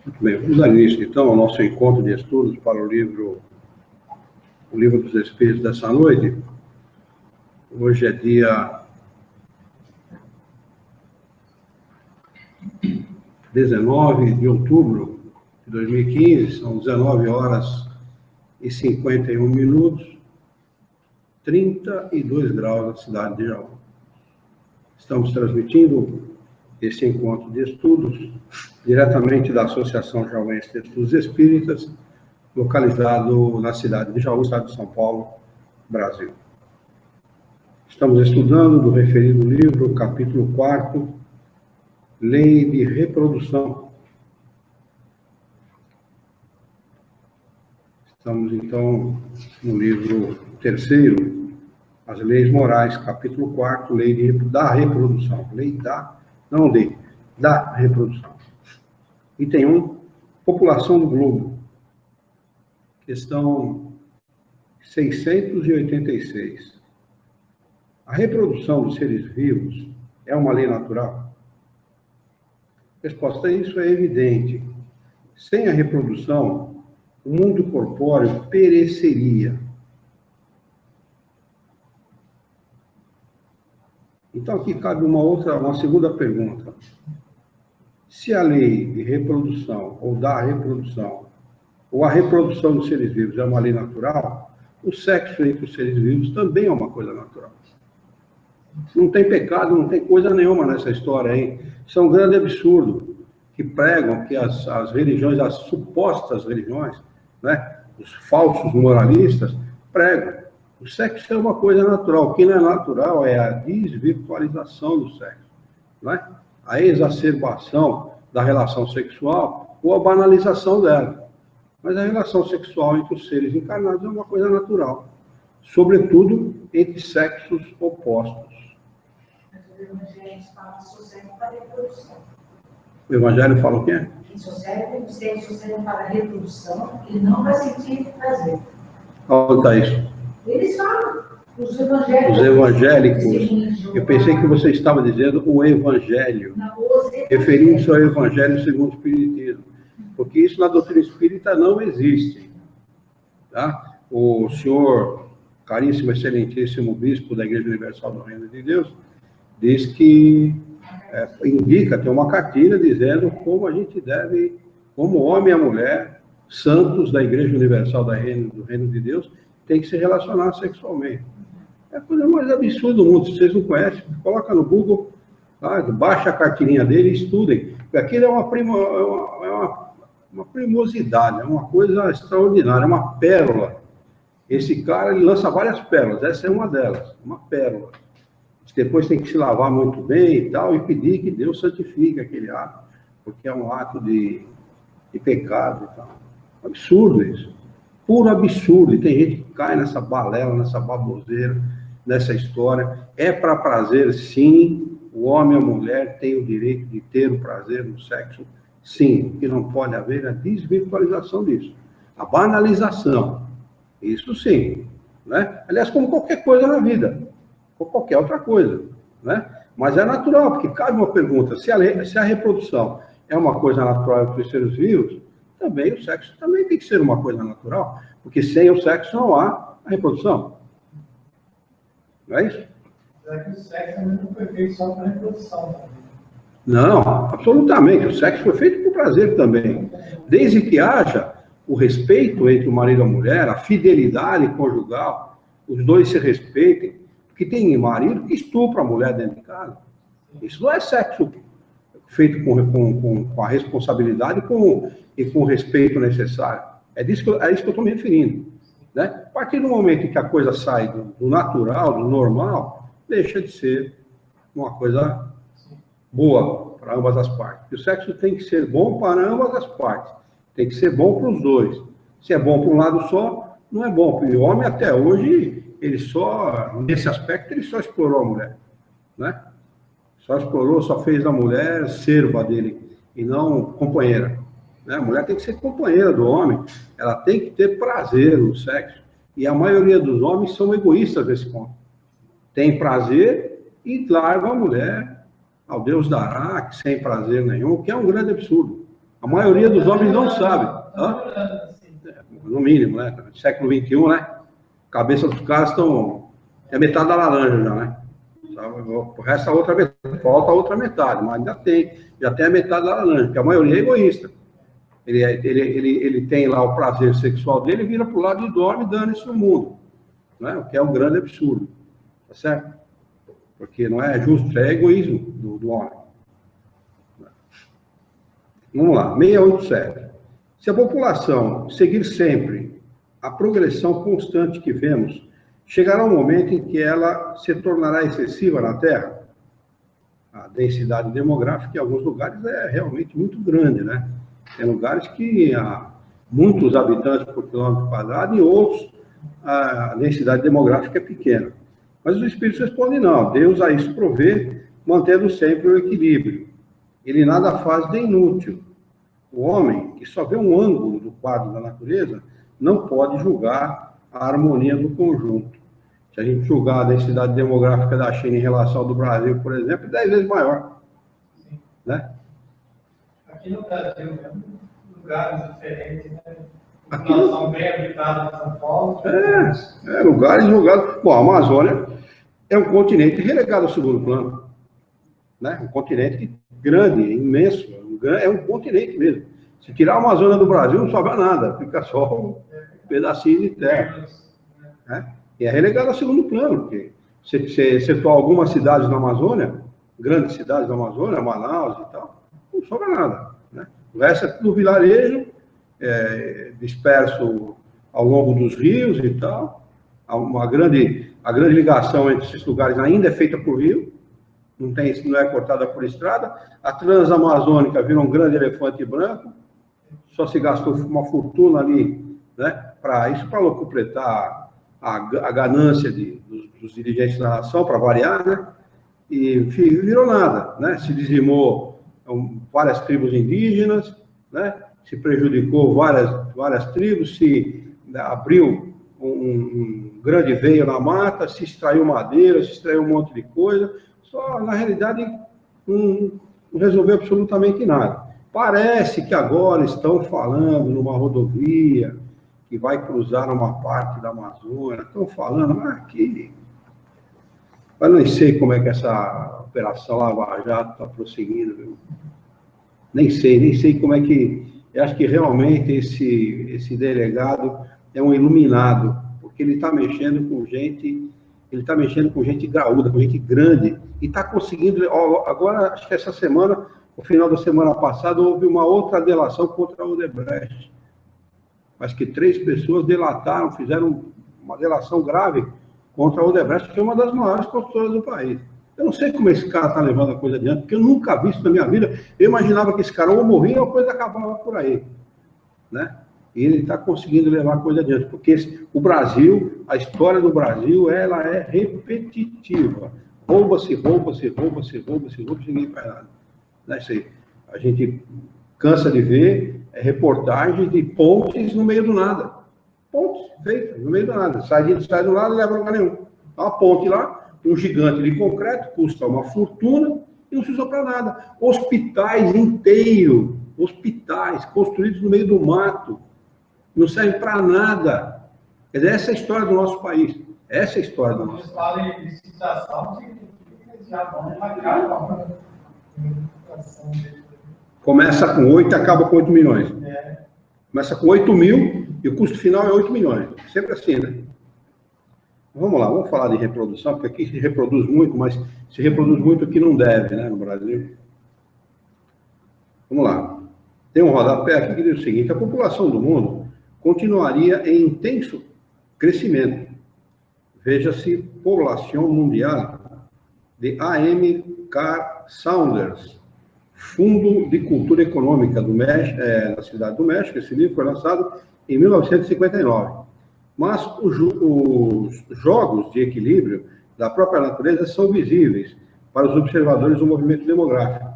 Muito bem, vamos dar início então ao nosso encontro de estudos para o livro dos Espíritos dessa noite. Hoje é dia 19 de outubro de 2015, são 19 horas e 51 minutos, 32 graus na cidade de Jaú. Estamos transmitindo esse encontro de estudos diretamente da Associação Jauense de Estudos Espíritas, localizado na cidade de Jaú, estado de São Paulo, Brasil. Estamos estudando do referido livro, capítulo 4, Lei de Reprodução. Estamos, então, no livro 3º, As Leis Morais, capítulo 4, Lei da Reprodução. Lei da, não de, da reprodução. Item 1, População do Globo. Questão 686. A reprodução dos seres vivos é uma lei natural? Resposta a isso é evidente. Sem a reprodução, o mundo corpóreo pereceria. Então, aqui cabe uma segunda pergunta. Se a lei de reprodução, ou da reprodução, ou a reprodução dos seres vivos é uma lei natural, o sexo entre os seres vivos também é uma coisa natural. Não tem pecado, não tem coisa nenhuma nessa história, hein? Isso é um grande absurdo, que pregam que as religiões, as supostas religiões, né, os falsos moralistas, pregam. O sexo é uma coisa natural. O que não é natural é a desvirtualização do sexo, né? A exacerbação da relação sexual ou a banalização dela. Mas a relação sexual entre os seres encarnados é uma coisa natural, sobretudo entre sexos opostos. Mas o Evangelho fala que só serve para reprodução. O Evangelho fala o quê? Só serve para reprodução e não vai sentir prazer. Onde está isso? Eles falam. Os evangélicos. Os evangélicos. Eu pensei que você estava dizendo o Evangelho, referindo-se ao Evangelho segundo o Espiritismo, porque isso na doutrina espírita não existe. Tá? O senhor, caríssimo, excelentíssimo bispo da Igreja Universal do Reino de Deus, diz que indica, tem uma cartilha dizendo como a gente deve, como homem e mulher, santos da Igreja Universal do Reino de Deus, tem que se relacionar sexualmente. É a coisa mais absurda do mundo. Se vocês não conhecem, coloca no Google, tá? Baixa a cartilhinha dele e estudem. Aquilo é uma primosidade, é uma coisa extraordinária, é uma pérola. Esse cara, ele lança várias pérolas, essa é uma delas, uma pérola. Depois tem que se lavar muito bem e tal, e pedir que Deus santifique aquele ato, porque é um ato de pecado e tal. Absurdo isso. Puro absurdo. E tem gente que cai nessa balela, nessa baboseira, nessa história. É para prazer, sim. O homem e a mulher têm o direito de ter o prazer no sexo, sim. O que não pode haver é a desvirtualização disso. A banalização. Isso sim. Né? Aliás, como qualquer coisa na vida. Ou qualquer outra coisa. Né? Mas é natural, porque cabe uma pergunta. Se a reprodução é uma coisa natural entre os seres vivos, também o sexo também tem que ser uma coisa natural, porque sem o sexo não há a reprodução. Não é isso? É que o sexo não foi feito só para reprodução. Não, absolutamente. O sexo foi feito por prazer também. Desde que haja o respeito entre o marido e a mulher, a fidelidade conjugal, os dois se respeitem, porque tem marido que estupra a mulher dentro de casa. Isso não é sexo feito com a responsabilidade e com o respeito necessário. É isso que eu estou me referindo. Né? A partir do momento em que a coisa sai do natural, do normal, deixa de ser uma coisa boa para ambas as partes. E o sexo tem que ser bom para ambas as partes. Tem que ser bom para os dois. Se é bom para um lado só, não é bom. Porque o homem, até hoje, nesse aspecto, ele só explorou a mulher. Né? Só explorou, só fez a mulher serva dele, e não companheira. Né? A mulher tem que ser companheira do homem, ela tem que ter prazer no sexo. E a maioria dos homens são egoístas nesse ponto. Tem prazer e larga a mulher ao Deus dará, sem prazer nenhum, que é um grande absurdo. A maioria dos homens não sabe. No mínimo, né? Século XXI, né? A cabeça dos caras estão... É metade da laranja já, né? O resto a outra metade. Falta a outra metade, mas ainda tem. Já tem a metade da laranja, porque a maioria é egoísta. Ele tem lá o prazer sexual dele, vira para o lado e dorme, dane-se no mundo. Né? O que é um grande absurdo. Tá certo? Porque não é justo, é egoísmo do homem. Vamos lá, 687. Se a população seguir sempre a progressão constante que vemos, chegará um momento em que ela se tornará excessiva na Terra. A densidade demográfica em alguns lugares é realmente muito grande, né? Tem lugares que há muitos habitantes por quilômetro quadrado e outros a densidade demográfica é pequena. Mas os espíritos respondem, não, Deus a isso provê, mantendo sempre o equilíbrio. Ele nada faz de inútil. O homem, que só vê um ângulo do quadro da natureza, não pode julgar a harmonia do conjunto. Se a gente julgar a densidade demográfica da China em relação ao do Brasil, por exemplo, é 10 vezes maior. Sim. Né? Aqui no Brasil, mesmo, lugares diferentes, né? Aqui nós somos bem habitados em São Paulo. Lugares julgados. Bom, a Amazônia é um continente relegado ao segundo plano. Né? Um continente grande, imenso. É um continente mesmo. Se tirar a Amazônia do Brasil, não sobra nada. Fica só um pedacinho de terra. Né? E é relegado ao segundo plano. Porque se excetuar algumas cidades na Amazônia, grandes cidades da Amazônia, Manaus e tal, não sobra nada. Né? O resto é tudo vilarejo, disperso ao longo dos rios e tal. A grande ligação entre esses lugares ainda é feita por rio, não é cortada por estrada. A transamazônica vira um grande elefante branco, só se gastou uma fortuna ali, né, para locupletar a ganância dos dirigentes da nação, para variar, né, e virou nada, né, se dizimou várias tribos indígenas, né, se prejudicou várias tribos, se abriu um grande veio na mata, se extraiu madeira, se extraiu um monte de coisa, só, na realidade, não resolveu absolutamente nada. Parece que agora estão falando numa rodovia que vai cruzar uma parte da Amazônia, estão falando aqui. Mas não sei como é que essa operação Lava Jato está prosseguindo, viu? Nem sei como é que... Eu acho que realmente esse delegado é um iluminado, porque ele está mexendo com gente graúda, com gente grande, e está conseguindo... Agora, acho que essa semana, no final da semana passada, houve uma outra delação contra a Odebrecht. Mas que 3 pessoas delataram, fizeram uma delação grave contra a Odebrecht, que é uma das maiores construtoras do país. Eu não sei como esse cara está levando a coisa adiante, porque eu nunca vi isso na minha vida. Eu imaginava que esse cara ou morria ou a coisa acabava por aí. Né? E ele está conseguindo levar a coisa adiante, porque o Brasil, a história do Brasil, ela é repetitiva. Rouba-se, ninguém faz nada. Não é isso aí. A gente cansa de ver reportagens de pontes no meio do nada. Pontes feitas no meio do nada. Sai de um lado e leva a lugar nenhum. Há uma ponte lá, um gigante de concreto, custa uma fortuna e não se usa para nada. Hospitais inteiros, construídos no meio do mato, não servem para nada. Quer dizer, essa é a história do nosso país. Essa é a história do nosso país. Quando eles falam em licitação, já vão pagar. Começa com 8 e acaba com 8 milhões. Começa com 8 mil e o custo final é 8 milhões. Sempre assim, né? Vamos lá, vamos falar de reprodução, porque aqui se reproduz muito, mas se reproduz muito aqui não deve, né, no Brasil. Vamos lá. Tem um rodapé aqui que diz o seguinte: a população do mundo continuaria em intenso crescimento. Veja-se População Mundial, de A.M. Carl Saunders, Fundo de Cultura Econômica do México, da Cidade do México. Esse livro foi lançado em 1959. Mas os jogos de equilíbrio da própria natureza são visíveis para os observadores do movimento demográfico.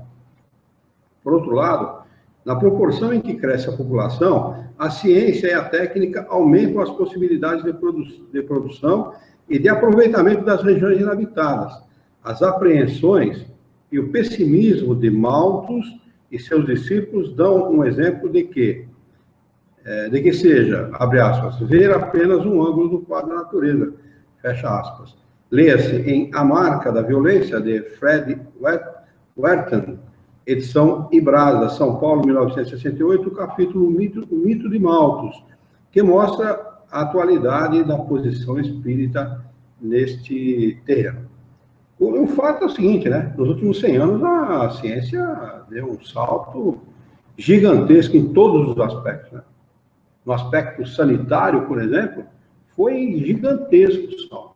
Por outro lado, na proporção em que cresce a população, a ciência e a técnica aumentam as possibilidades de produção e de aproveitamento das regiões inabitadas. As apreensões e o pessimismo de Malthus e seus discípulos dão um exemplo de que seja, abre aspas, ver apenas um ângulo do quadro da natureza, fecha aspas. Leia-se em A Marca da Violência, de Fred Werton, edição Ibrasa, São Paulo, 1968, o capítulo O Mito de Malthus, que mostra a atualidade da posição espírita neste terreno. O fato é o seguinte, né? Nos últimos 100 anos, a ciência deu um salto gigantesco em todos os aspectos, né? No aspecto sanitário, por exemplo, foi gigantesco o salto.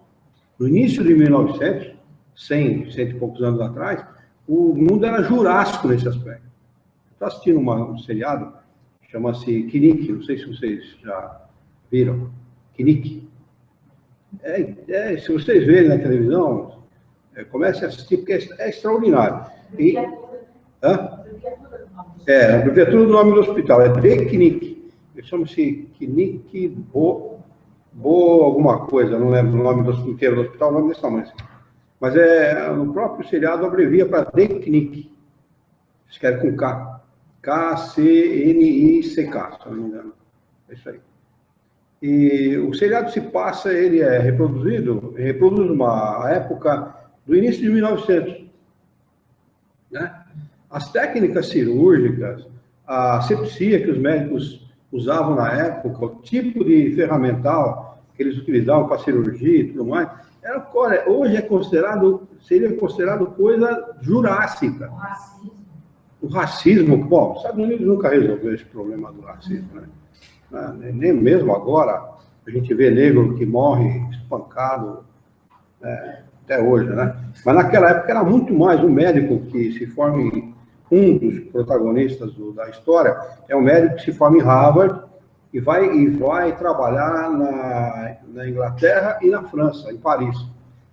No início de 1900, 100 e poucos anos atrás, o mundo era jurássico nesse aspecto. Estou assistindo um seriado, chama-se Kinnick, não sei se vocês já viram. Kinnick. Se vocês verem na televisão, comece a assistir, porque é extraordinário. A abreviatura do nome do hospital é The Kinnick. Chama-se Kinnick alguma coisa, não lembro o nome inteiro do hospital, o nome desse tamanho. Mas no próprio seriado abrevia para The Kinnick. Escreve com K. K-C-N-I-C-K, se eu não me engano. É isso aí. E o seriado se passa, ele reproduz uma época do início de 1900. Né? As técnicas cirúrgicas, a asepsia que os médicos usavam na época, o tipo de ferramental que eles utilizavam para cirurgia e tudo mais, hoje seria considerado coisa jurássica. O racismo, bom, os Estados Unidos nunca resolveu esse problema do racismo, né? Nem mesmo agora a gente vê negro que morre espancado, até hoje, né? Mas naquela época era muito mais um médico que se forma um dos protagonistas da história, é um médico que se forma em Harvard e vai trabalhar na Inglaterra e na França, em Paris.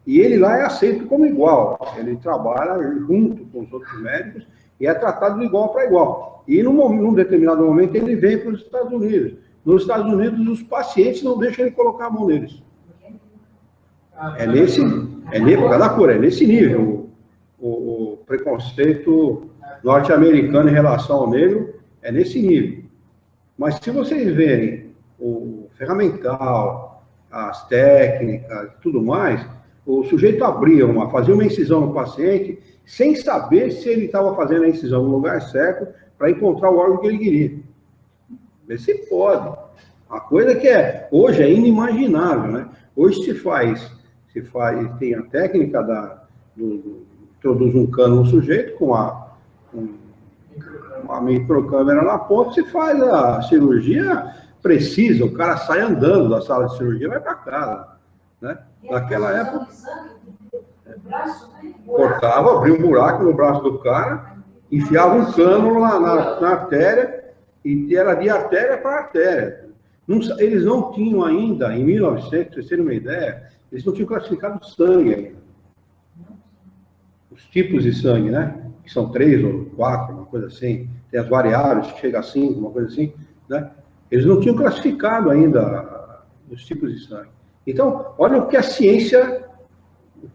E ele lá é aceito como igual, ele trabalha junto com os outros médicos e é tratado de igual para igual. E num determinado momento ele vem para os Estados Unidos. Nos Estados Unidos, os pacientes não deixam ele colocar a mão neles. Por causa da cor, é nesse nível o preconceito norte-americano em relação ao negro, é nesse nível. Mas se vocês verem o ferramental, as técnicas e tudo mais, o sujeito fazia uma incisão no paciente sem saber se ele estava fazendo a incisão no lugar certo para encontrar o órgão que ele queria. Vê se pode. Uma coisa que hoje é inimaginável, né? Hoje tem a técnica introduz um cano no sujeito com uma microcâmera na ponta, se faz a cirurgia precisa, o cara sai andando da sala de cirurgia e vai para casa, né? Naquela época, cortava, abria um buraco no braço do cara, enfiava um cano lá na artéria, e era de artéria para artéria. Eles não tinham ainda, em 1900, para vocês terem uma ideia, eles não tinham classificado sangue ainda. Os tipos de sangue, né? Que são 3 ou 4, uma coisa assim. Tem as variáveis, que chega a 5, uma coisa assim, né? Eles não tinham classificado ainda os tipos de sangue. Então, olha o que a ciência,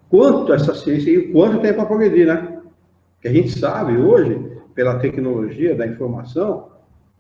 quanto essa ciência e o quanto tem para progredir, né? Que a gente sabe hoje, pela tecnologia da informação,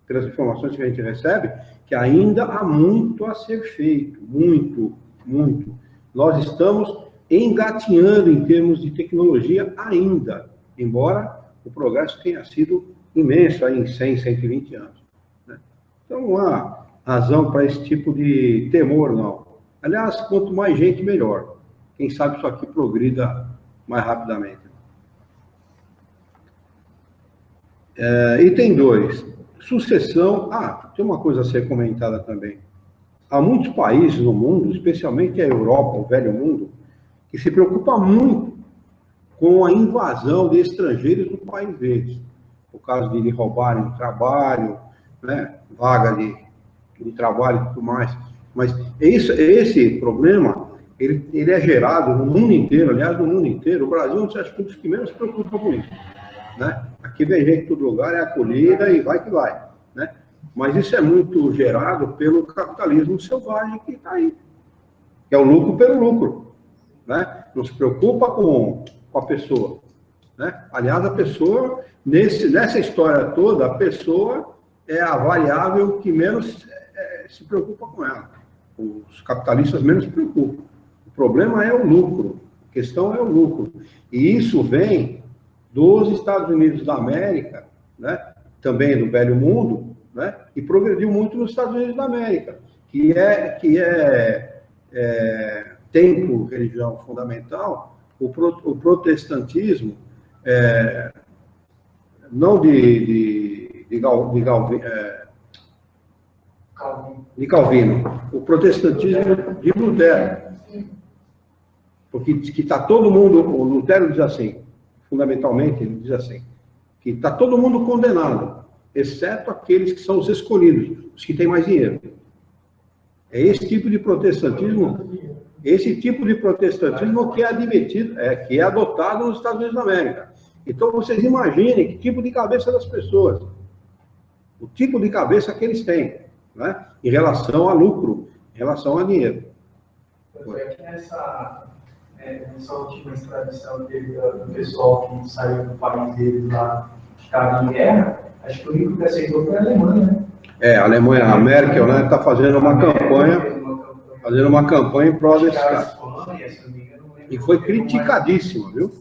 pelas informações que a gente recebe, que ainda há muito a ser feito, muito, muito. Nós estamos engatinhando em termos de tecnologia ainda, embora o progresso tenha sido imenso aí em 100, 120 anos. Né? Então não há razão para esse tipo de temor, não. Aliás, quanto mais gente, melhor. Quem sabe isso aqui progrida mais rapidamente. Item 2. Sucessão. Tem uma coisa a ser comentada também. Há muitos países no mundo, especialmente a Europa, o velho mundo, que se preocupa muito com a invasão de estrangeiros no país deles. Por causa de roubarem trabalho, né? Vaga de trabalho e tudo mais. Mas esse problema, ele é gerado no mundo inteiro, aliás, no mundo inteiro. O Brasil, acho que é um dos que menos se preocupa com isso. Né? Aqui vem gente de todo lugar, é acolhida e vai que vai. Né? Mas isso é muito gerado pelo capitalismo selvagem que está aí. Que é o lucro pelo lucro. Né? Não se preocupa com a pessoa. né? Aliás, a pessoa, nessa história toda, a pessoa é a variável que menos se preocupa com ela. Os capitalistas menos se preocupam. O problema é o lucro. A questão é o lucro. E isso vem dos Estados Unidos da América, né? Também do velho mundo, né? E progrediu muito nos Estados Unidos da América, que tem por religião fundamental o protestantismo, não de Calvino, o protestantismo de Lutero. Porque que está todo mundo, o Lutero diz assim, fundamentalmente, ele diz assim, que está todo mundo condenado, exceto aqueles que são os escolhidos, os que têm mais dinheiro. É esse tipo de protestantismo que é admitido, que é adotado nos Estados Unidos da América. Então, vocês imaginem que tipo de cabeça das pessoas, o tipo de cabeça que eles têm, né? Em relação a lucro, em relação a dinheiro. É que nessa última extradição do pessoal que saiu do país deles lá, que estava em guerra, acho que o único que aceitou foi a Alemanha, né? A Alemanha, a Merkel, né, está fazendo uma campanha em prol desse cara. E foi criticadíssima, viu?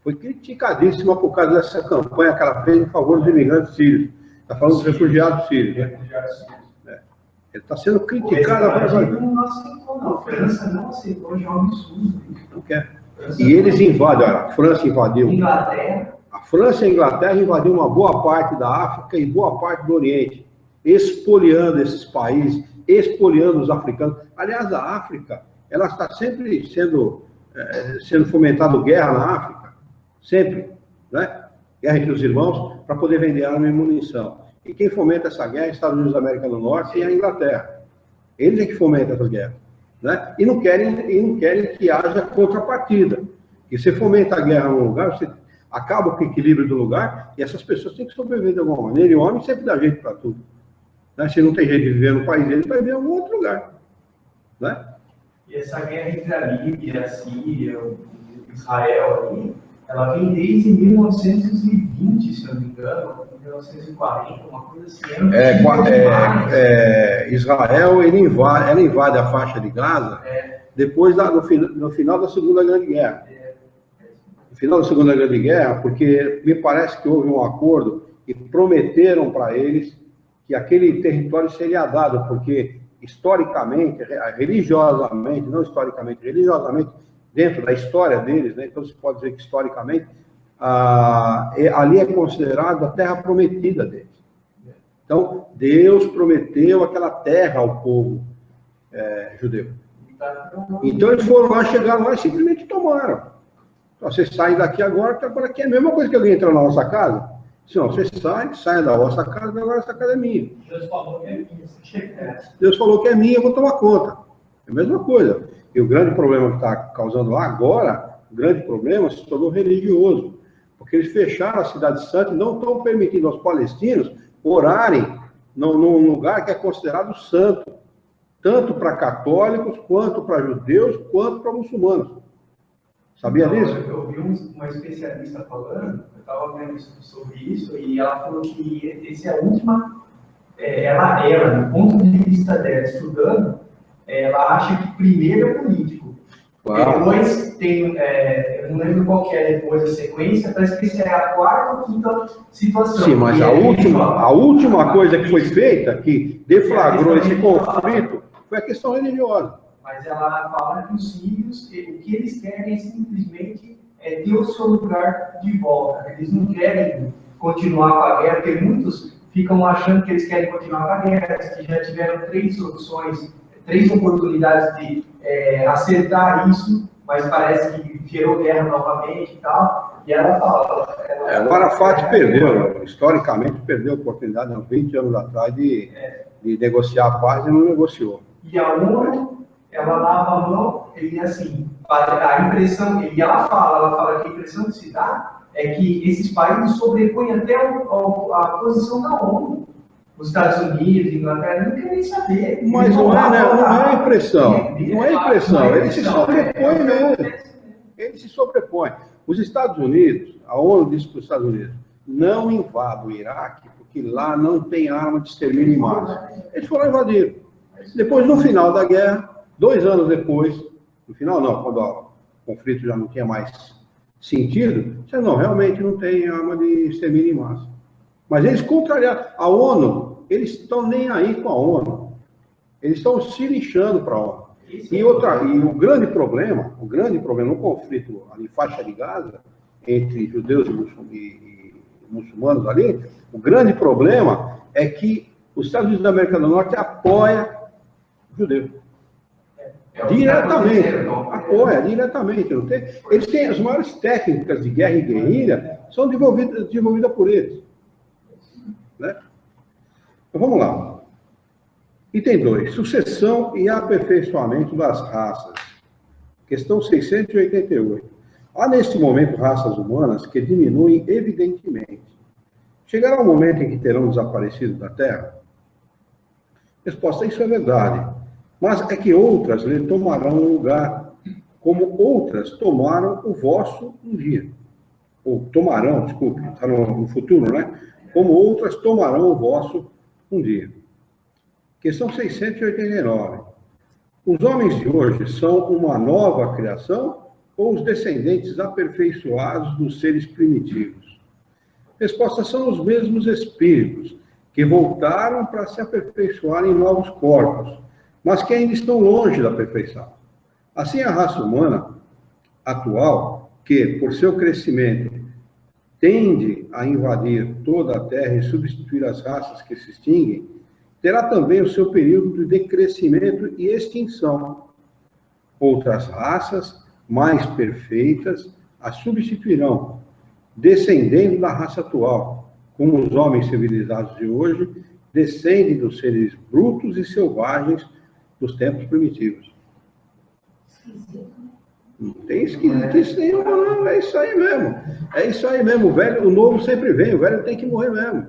Foi criticadíssima por causa dessa campanha que ela fez em favor dos imigrantes sírios. Está falando dos refugiados sírios, né? Ele está sendo criticado. A França não aceitou, já é um absurdo. Não quer. E eles invadem, olha, a França invadiu. A França e a Inglaterra invadiu uma boa parte da África e boa parte do Oriente, expoliando esses países, expoliando os africanos. Aliás, a África, ela está sempre sendo fomentada guerra na África, sempre, né? Guerra entre os irmãos, para poder vender arma e munição. E quem fomenta essa guerra é os Estados Unidos da América do Norte e a Inglaterra. Eles é que fomentam essas guerras, né? E não querem que haja contrapartida. E você fomenta a guerra num lugar, você acaba com o equilíbrio do lugar, e essas pessoas têm que sobreviver de alguma maneira. E o homem sempre dá jeito para tudo. Né? Se não tem jeito de viver no país dele, vai viver em algum outro lugar. Né? E essa guerra entre a Líbia, a Síria, Israel ali, ela vem desde 1920, se eu não me engano, 1940, uma coisa assim. Israel, ela invade a faixa de Gaza depois no final da Segunda Grande Guerra. No final da Segunda Grande Guerra, porque me parece que houve um acordo e prometeram para eles que aquele território seria dado, porque historicamente, religiosamente, não historicamente, religiosamente, dentro da história deles, né? Então se pode dizer que historicamente, ali é considerado a terra prometida deles. Então, Deus prometeu aquela terra ao povo judeu. Então eles foram lá, chegaram lá e simplesmente tomaram. Então, vocês saem daqui agora, que agora aqui é a mesma coisa que alguém entrar na nossa casa. Não, vocês saem da vossa casa, agora essa casa é minha. Deus falou que é minha. Deus falou que é minha, eu vou tomar conta. É a mesma coisa. E o grande problema que está causando lá agora, o grande problema se tornou religioso. Porque eles fecharam a cidade santa e não estão permitindo aos palestinos orarem num lugar que é considerado santo. Tanto para católicos, quanto para judeus, quanto para muçulmanos. Sabia disso? Eu vi uma especialista falando, eu estava vendo sobre isso, e ela falou que essa é a última, ela, do ponto de vista dela, estudando, ela acha que primeiro é político. Depois tem, eu não lembro qual que é depois a sequência, parece que essa é a quarta ou quinta situação. Sim, mas a última coisa que foi feita, que deflagrou esse conflito, foi a questão religiosa. Mas ela fala que os sírios, o que eles querem é simplesmente ter o seu lugar de volta. Eles não querem continuar com a guerra, porque muitos ficam achando que eles querem continuar com a guerra, que já tiveram 3 soluções, 3 oportunidades de acertar isso, mas parece que gerou guerra novamente e tal. E ela fala... O Arafat perdeu, historicamente perdeu a oportunidade, há 20 anos atrás, de negociar a paz e não negociou. E a ONU, ela lava a mão, e assim, a impressão, e ela fala que a impressão que se dá é que esses países sobrepõem até a posição da ONU. Os Estados Unidos, Inglaterra, não querem saber. Mas não é impressão. Não é impressão. Eles se sobrepõem mesmo. Eles se sobrepõem. Os Estados Unidos, a ONU disse para os Estados Unidos, não invada o Iraque, porque lá não tem arma de extermínio em massa. Eles foram invadir. Depois, no final da guerra, 2 anos depois, no final não, quando o conflito já não tinha mais sentido, disseram, não, realmente não tem arma de extermínio em massa. Mas eles contrariaram. A ONU, eles estão nem aí com a ONU. Eles estão se lixando para a ONU. E o grande problema no conflito ali em faixa de Gaza, entre judeus e muçulmanos ali, o grande problema é que os Estados Unidos da América do Norte apoia judeus. Diretamente, apoia, diretamente. Não tem, eles têm as maiores técnicas de guerra e guerrilha, são desenvolvidas por eles. Né? Então, vamos lá. Item 2. Sucessão e aperfeiçoamento das raças. Questão 688. Há, neste momento, raças humanas que diminuem evidentemente. Chegará o momento em que terão desaparecido da Terra? Resposta: isso é verdade. Mas é que outras lhe tomarão um lugar, como outras tomaram o vosso um dia. Ou tomarão, desculpe, está no futuro, né? Como outras tomarão o vosso um dia. Questão 689. Os homens de hoje são uma nova criação ou os descendentes aperfeiçoados dos seres primitivos? Resposta: são os mesmos espíritos que voltaram para se aperfeiçoar em novos corpos, mas que ainda estão longe da perfeição. Assim, a raça humana atual, que, por seu crescimento, tende a invadir toda a Terra e substituir as raças que se extinguem, terá também o seu período de decrescimento e extinção. Outras raças, mais perfeitas, a substituirão, descendendo da raça atual, como os homens civilizados de hoje descendem dos seres brutos e selvagens dos tempos primitivos. Não tem esquisitice nenhuma, não. É isso aí mesmo. É isso aí mesmo. O novo sempre vem. O velho tem que morrer mesmo.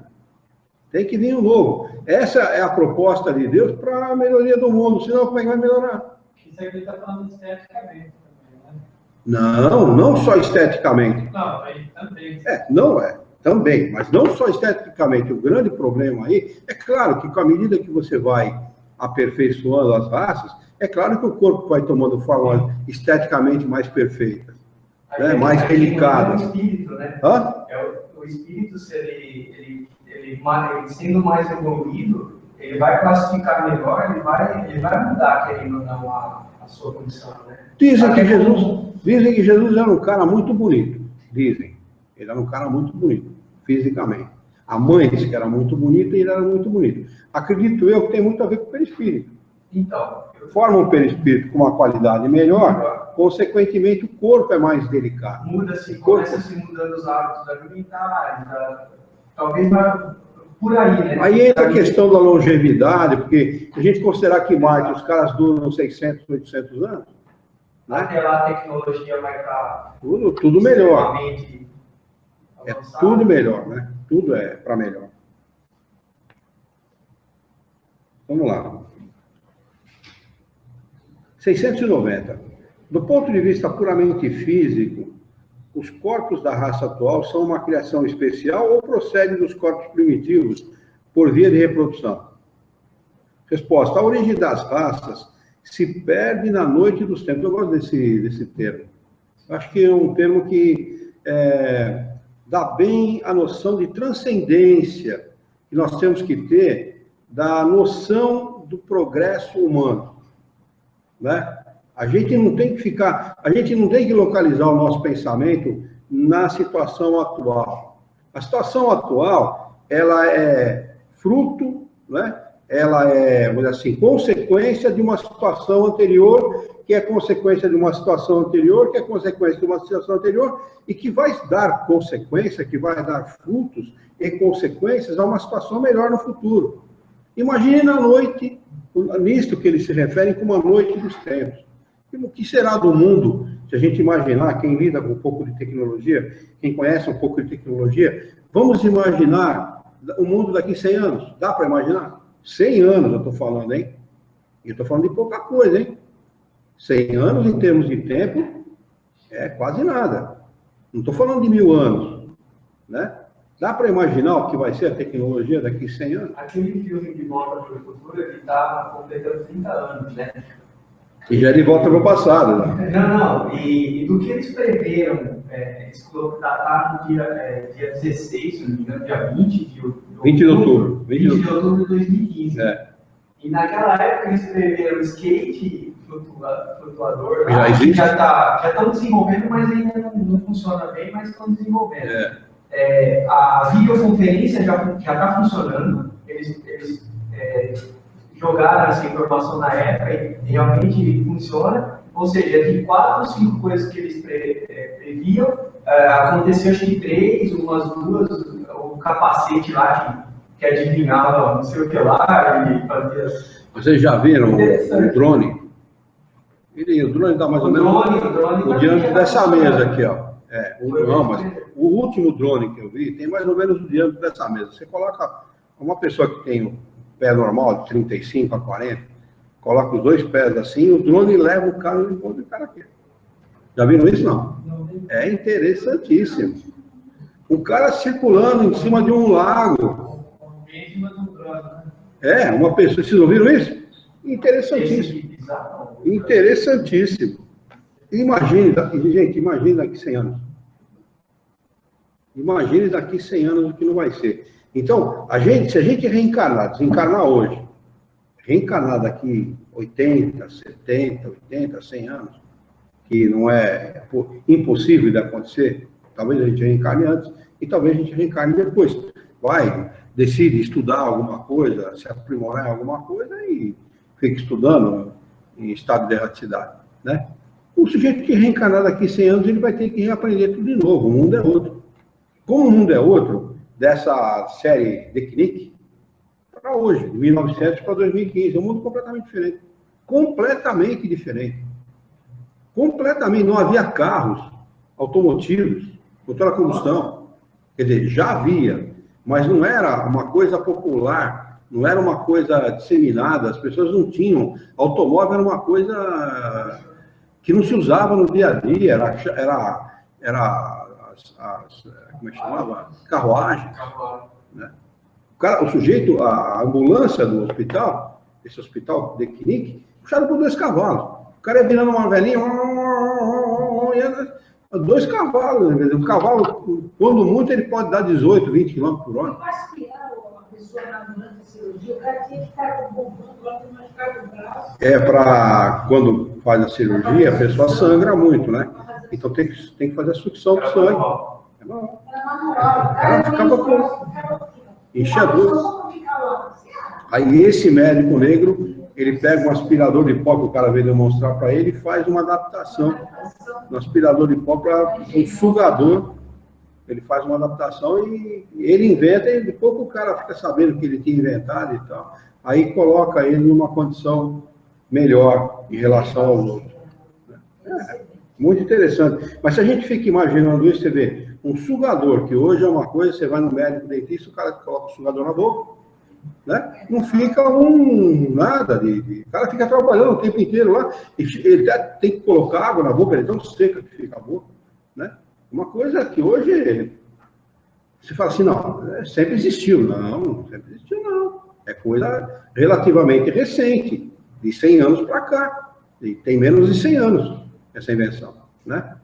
Tem que vir o novo. Essa é a proposta de Deus para a melhoria do mundo. Senão, como é que vai melhorar? Isso aqui está falando esteticamente também, né? Não só esteticamente. Não, aí também. Não é. Também. Mas não só esteticamente. O grande problema aí, é claro que com a medida que você vai aperfeiçoando as raças, é claro que o corpo vai tomando forma esteticamente mais perfeita, né? Mais delicada. É o espírito, né? O espírito, se ele sendo mais evoluído, ele vai classificar melhor, ele vai mudar, querendo ou não, a sua condição, né? Dizem que Jesus era um cara muito bonito. Dizem. Ele era um cara muito bonito, fisicamente. A mãe disse que era muito bonita e ele era muito bonito. Acredito eu que tem muito a ver com o perispírito. Então, forma um perispírito com uma qualidade melhor, consequentemente o corpo é mais delicado. Começa se mudando os hábitos alimentares, talvez por aí, né? Aí entra a questão da longevidade, porque a gente considerar que Marte, os caras duram 600, 800 anos. Né? Até lá a tecnologia vai estar... Tudo melhor. É tudo melhor, né? Tudo é para melhor. Vamos lá. 690. Do ponto de vista puramente físico, os corpos da raça atual são uma criação especial ou procedem dos corpos primitivos por via de reprodução? Resposta: a origem das raças se perde na noite dos tempos. Eu gosto desse termo. Acho que é um termo que dá bem a noção de transcendência que nós temos que ter da noção do progresso humano. Né? A gente não tem que localizar o nosso pensamento na situação atual. A situação atual, ela é fruto, né? Ela é, vamos dizer assim, consequência de uma situação anterior, que é consequência de uma situação anterior, que é consequência de uma situação anterior, e que vai dar consequência, que vai dar frutos e consequências a uma situação melhor no futuro. Imagine na noite, nisto que eles se referem como a noite dos tempos. O que será do mundo, se a gente imaginar, quem lida com um pouco de tecnologia, quem conhece um pouco de tecnologia, vamos imaginar o mundo daqui 100 anos. Dá para imaginar? 100 anos eu estou falando, hein? E eu estou falando de pouca coisa, hein? 100 anos em termos de tempo é quase nada. Não estou falando de 1000 anos, né? Dá para imaginar o que vai ser a tecnologia daqui a 100 anos? Aquele filme de Volta para o Futuro, ele está completando 30 anos, né? E já é de volta para o passado, né? Não. E do que eles preveram, eles dataram dia 16, se não me engano, dia 20 de outubro. 20 de outubro. 20 de outubro de 2015. É. E naquela época eles preveram skate flutuador. Já existe? Já estão desenvolvendo, mas ainda não funciona bem, mas estão desenvolvendo. A videoconferência já está funcionando. Eles jogaram essa informação na época e realmente funciona. Ou seja, de 4 ou 5 coisas que eles previam, aconteceu acho que 3, umas 2, o capacete lá que adivinhava não sei o que lá e fazia... Vocês já viram o drone? O drone dá mais ou menos o diâmetro dessa mesa aqui, ó. Não, mas o último drone que eu vi tem mais ou menos o diâmetro dessa mesa. Você coloca uma pessoa que tem um pé normal, de 35 a 40, coloca os 2 pés assim, o drone leva o cara e encontra o cara aqui. Já viram isso, não? É interessantíssimo. O cara circulando em cima de um lago. Uma pessoa. Vocês ouviram isso? Interessantíssimo. Interessantíssimo. Imagine, gente, imagine daqui 100 anos. Imagine daqui 100 anos o que não vai ser. Então, se a gente reencarnar, desencarnar hoje, reencarnar daqui 80, 70, 80, 100 anos, que não é impossível de acontecer, talvez a gente reencarne antes e talvez a gente reencarne depois. Decide estudar alguma coisa, se aprimorar em alguma coisa e fica estudando em estado de erraticidade, né? O sujeito que reencarnar daqui 100 anos, ele vai ter que reaprender tudo de novo. O mundo é outro. Como o mundo é outro, dessa série The Knick, para hoje, de 1900 para 2015, é um mundo completamente diferente. Completamente diferente. Completamente. Não havia carros automotivos, motor a combustão. Quer dizer, já havia, mas não era uma coisa popular, não era uma coisa disseminada, as pessoas não tinham. Automóvel era uma coisa que não se usava no dia a dia, era como é que chamava? Carruagem. Né? O sujeito, a ambulância do hospital, esse hospital de Knick, puxado por 2 cavalos. O cara ia virando uma velhinha, 2 cavalos. Né? O cavalo, quando muito, ele pode dar 18, 20 km por hora. Mas criar uma pessoa durante a cirurgia, o cara tinha que estar com o bumbum para machucar o braço. Para quando faz a cirurgia, a pessoa sangra muito, né? Então tem que fazer a sucção do sangue. Era manual. Ela ficava com enxadura. Aí esse médico negro, ele pega um aspirador de pó que o cara veio demonstrar para ele e faz uma adaptação no aspirador de pó para um sugador. Ele faz uma adaptação e ele inventa, e depois o cara fica sabendo que ele tinha inventado e tal. Aí coloca ele numa condição melhor em relação ao outro. Muito interessante. Mas se a gente fica imaginando isso, você vê, um sugador, que hoje é uma coisa, você vai no médico dentista, o cara coloca o sugador na boca, né? Não fica nada o cara fica trabalhando o tempo inteiro lá, ele tem que colocar água na boca, ele é tão seca que fica a boca, né? Uma coisa que hoje, você fala assim, não, sempre existiu. Não, sempre existiu não. É coisa relativamente recente, de 100 anos para cá, e tem menos de 100 anos essa invenção, né?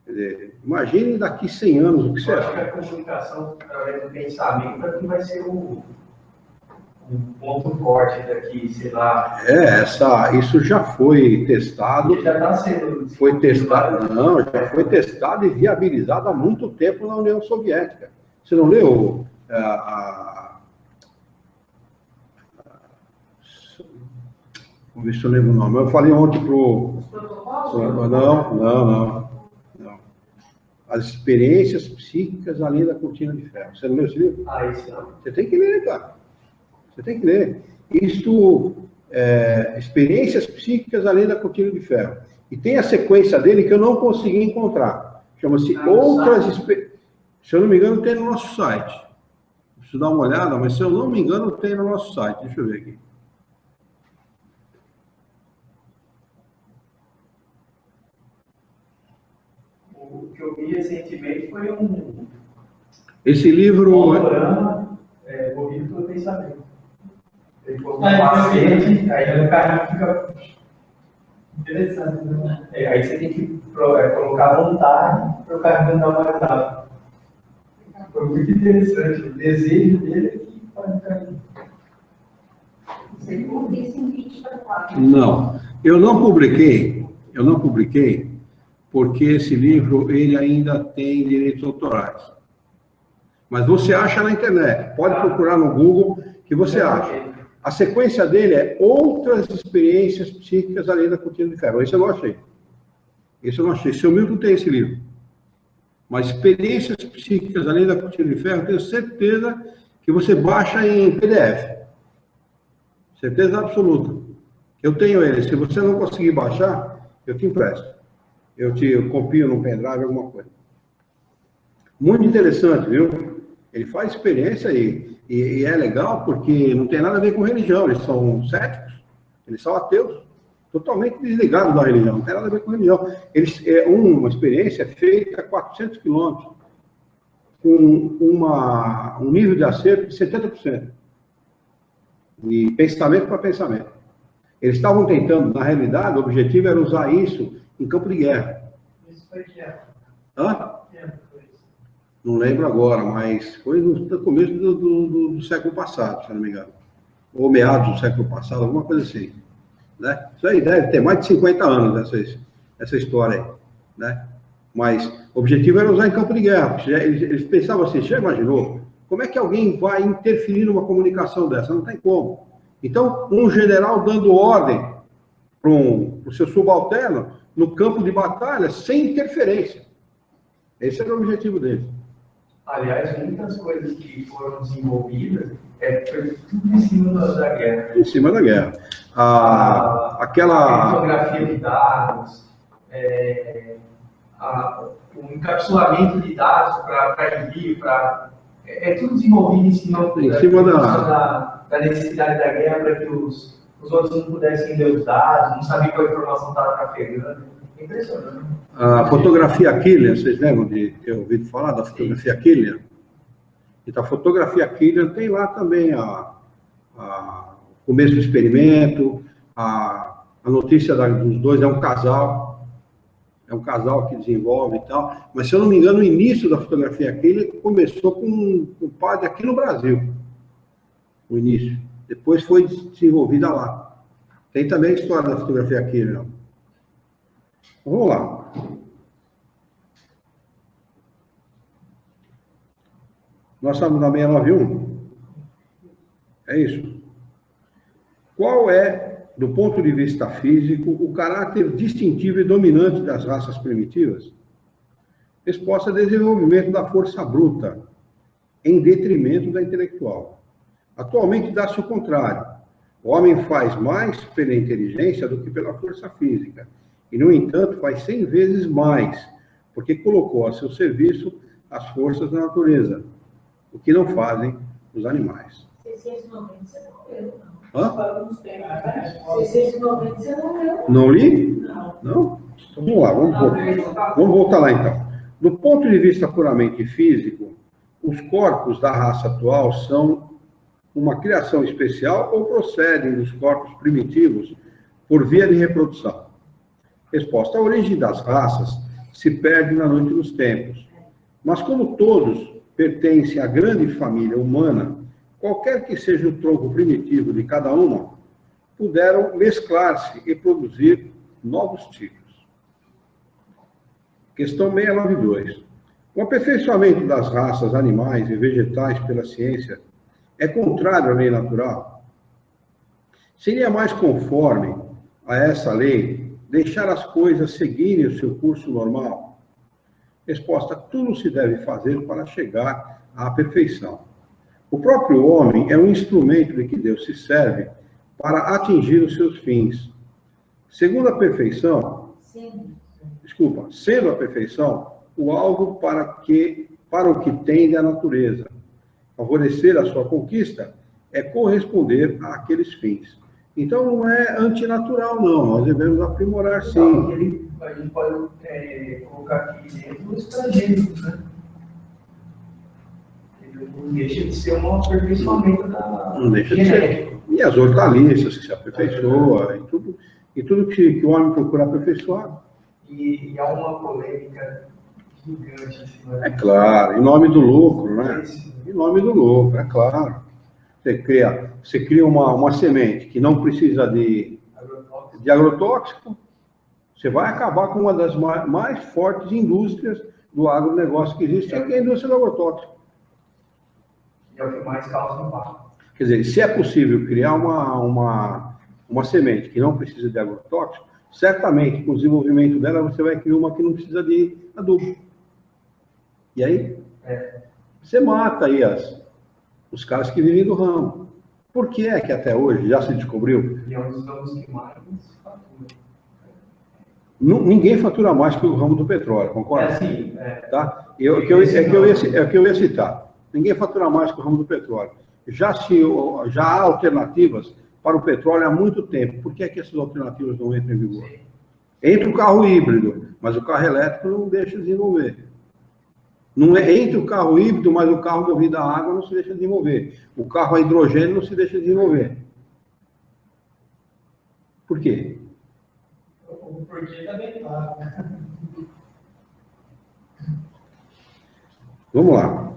Quer dizer, imagine daqui 100 anos o que será. Eu acho que a comunicação através do pensamento é que vai ser o ponto forte daqui, sei lá. Isso já foi testado. Já está sendo. Foi testado, não, já foi testado e viabilizado há muito tempo na União Soviética. Você não leu vamos ver se eu lembro o nome. Eu falei ontem Não. As experiências psíquicas além da cortina de ferro. Você não leu esse livro? Isso não. Você tem que ler, cara. Você tem que ler. Experiências psíquicas além da cortina de ferro. E tem a sequência dele que eu não consegui encontrar. Chama-se Outras Experiências. Se eu não me engano, tem no nosso site. Preciso dar uma olhada, mas se eu não me engano, tem no nosso site. Deixa eu ver aqui. O que eu vi recentemente foi um Esse livro... panorama movido pelo pensamento. Ele pôs um macete, aí o carrinho fica interessante, né? Aí você tem que colocar vontade para o carrinho andar mais rápido. Foi muito interessante. O desejo dele é que faz o carrinho. Você não disse em 24. Não, eu não publiquei, porque esse livro ele ainda tem direitos autorais. Mas você acha na internet, pode procurar no Google que você acha. A sequência dele é Outras Experiências Psíquicas Além da Cortina de Ferro. Esse eu não achei. Seu Milton tem esse livro. Mas Experiências Psíquicas Além da Cortina de Ferro, eu tenho certeza que você baixa em PDF. Certeza absoluta. Eu tenho ele. Se você não conseguir baixar, eu te empresto. Eu copio no pendrive, alguma coisa. Muito interessante, viu? Ele faz experiência aí. E é legal porque não tem nada a ver com religião. Eles são céticos, eles são ateus, totalmente desligados da religião. Não tem nada a ver com religião. Uma experiência feita a 400 quilômetros, com um nível de acerto de 70%. De pensamento para pensamento. Eles estavam tentando, na realidade, o objetivo era usar isso em campo de guerra. Isso foi que época? Hã? Que época foi isso? Não lembro agora, mas foi no começo do século passado, se não me engano. Ou meados do século passado, alguma coisa assim. Né? Isso aí deve ter mais de 50 anos, essa história aí. Né? Mas o objetivo era usar em campo de guerra. Eles pensavam assim, já imaginou? Como é que alguém vai interferir numa comunicação dessa? Não tem como. Então, um general dando ordem para o seu subalterno no campo de batalha sem interferência. Esse era o objetivo dele. Aliás, muitas coisas que foram desenvolvidas foi tudo em cima da guerra. Em cima da guerra. A criptografia de dados, o encapsulamento de dados para envio, é tudo desenvolvido em cima da necessidade da guerra para que os outros não pudessem ler os dados, não sabiam qual informação estava trafegando. É impressionante. A fotografia Killian, vocês lembram de ter ouvido falar da fotografia Killian? Então, a fotografia Killian tem lá também o começo do experimento, a notícia dos dois, é um casal que desenvolve e tal, mas se eu não me engano, o início da fotografia Killian começou com um padre aqui no Brasil, o início, depois foi desenvolvida lá. Tem também a história da fotografia Killian. Vamos lá. Nós estamos na 691? É isso. Qual é, do ponto de vista físico, o caráter distintivo e dominante das raças primitivas? Resposta: desenvolvimento da força bruta, em detrimento da intelectual. Atualmente dá-se o contrário. O homem faz mais pela inteligência do que pela força física. E, no entanto, faz 100 vezes mais, porque colocou a seu serviço as forças da natureza, o que não fazem os animais. 690 você não leu, não. Hã? 690 você não leu. Não li? Não. Não? Então, vamos lá, vamos voltar lá então. Do ponto de vista puramente físico, os corpos da raça atual são uma criação especial ou procedem dos corpos primitivos por via de reprodução? Resposta: a origem das raças se perde na noite dos tempos. Mas como todos pertencem à grande família humana, qualquer que seja o tronco primitivo de cada uma, puderam mesclar-se e produzir novos tipos. Questão 692. O aperfeiçoamento das raças animais e vegetais pela ciência é contrário à lei natural? Seria mais conforme a essa lei deixar as coisas seguirem o seu curso normal? Resposta: tudo se deve fazer para chegar à perfeição. O próprio homem é um instrumento de que Deus se serve para atingir os seus fins. Sendo a perfeição, o alvo para o que tende a natureza. Favorecer a sua conquista é corresponder àqueles fins. Então, não é antinatural, não. Nós devemos aprimorar, sim. a gente pode colocar aqui dentro os transgênicos, né? Não deixa de ser um aperfeiçoamento da genética. E as hortaliças que se aperfeiçoam, e tudo que o homem procura aperfeiçoar. E há uma polêmica gigante. É claro, em nome do lucro, né? Em nome do lucro, é claro. Você cria uma semente que não precisa de agrotóxico, você vai acabar com uma das mais fortes indústrias do agronegócio que existe, que é a indústria do agrotóxico. É o que mais causa impacto. Quer dizer, se é possível criar uma semente que não precisa de agrotóxico, certamente, com o desenvolvimento dela, você vai criar uma que não precisa de adubo. E aí, você mata aí os caras que vivem do ramo. Por que é que até hoje já se descobriu? E é um dos ramos que mais fatura. Ninguém fatura mais que o ramo do petróleo, concorda? Sim. Tá? É o que eu ia citar. Ninguém fatura mais que o ramo do petróleo. Já há alternativas para o petróleo há muito tempo. Por que é que essas alternativas não entram em vigor? Entra o carro híbrido, mas o carro elétrico não deixa de desenvolver. Não é entre o carro híbrido, mas o carro movido a água não se deixa de desenvolver. O carro a hidrogênio não se deixa de desenvolver. Por quê? O porquê também claro. Vamos lá.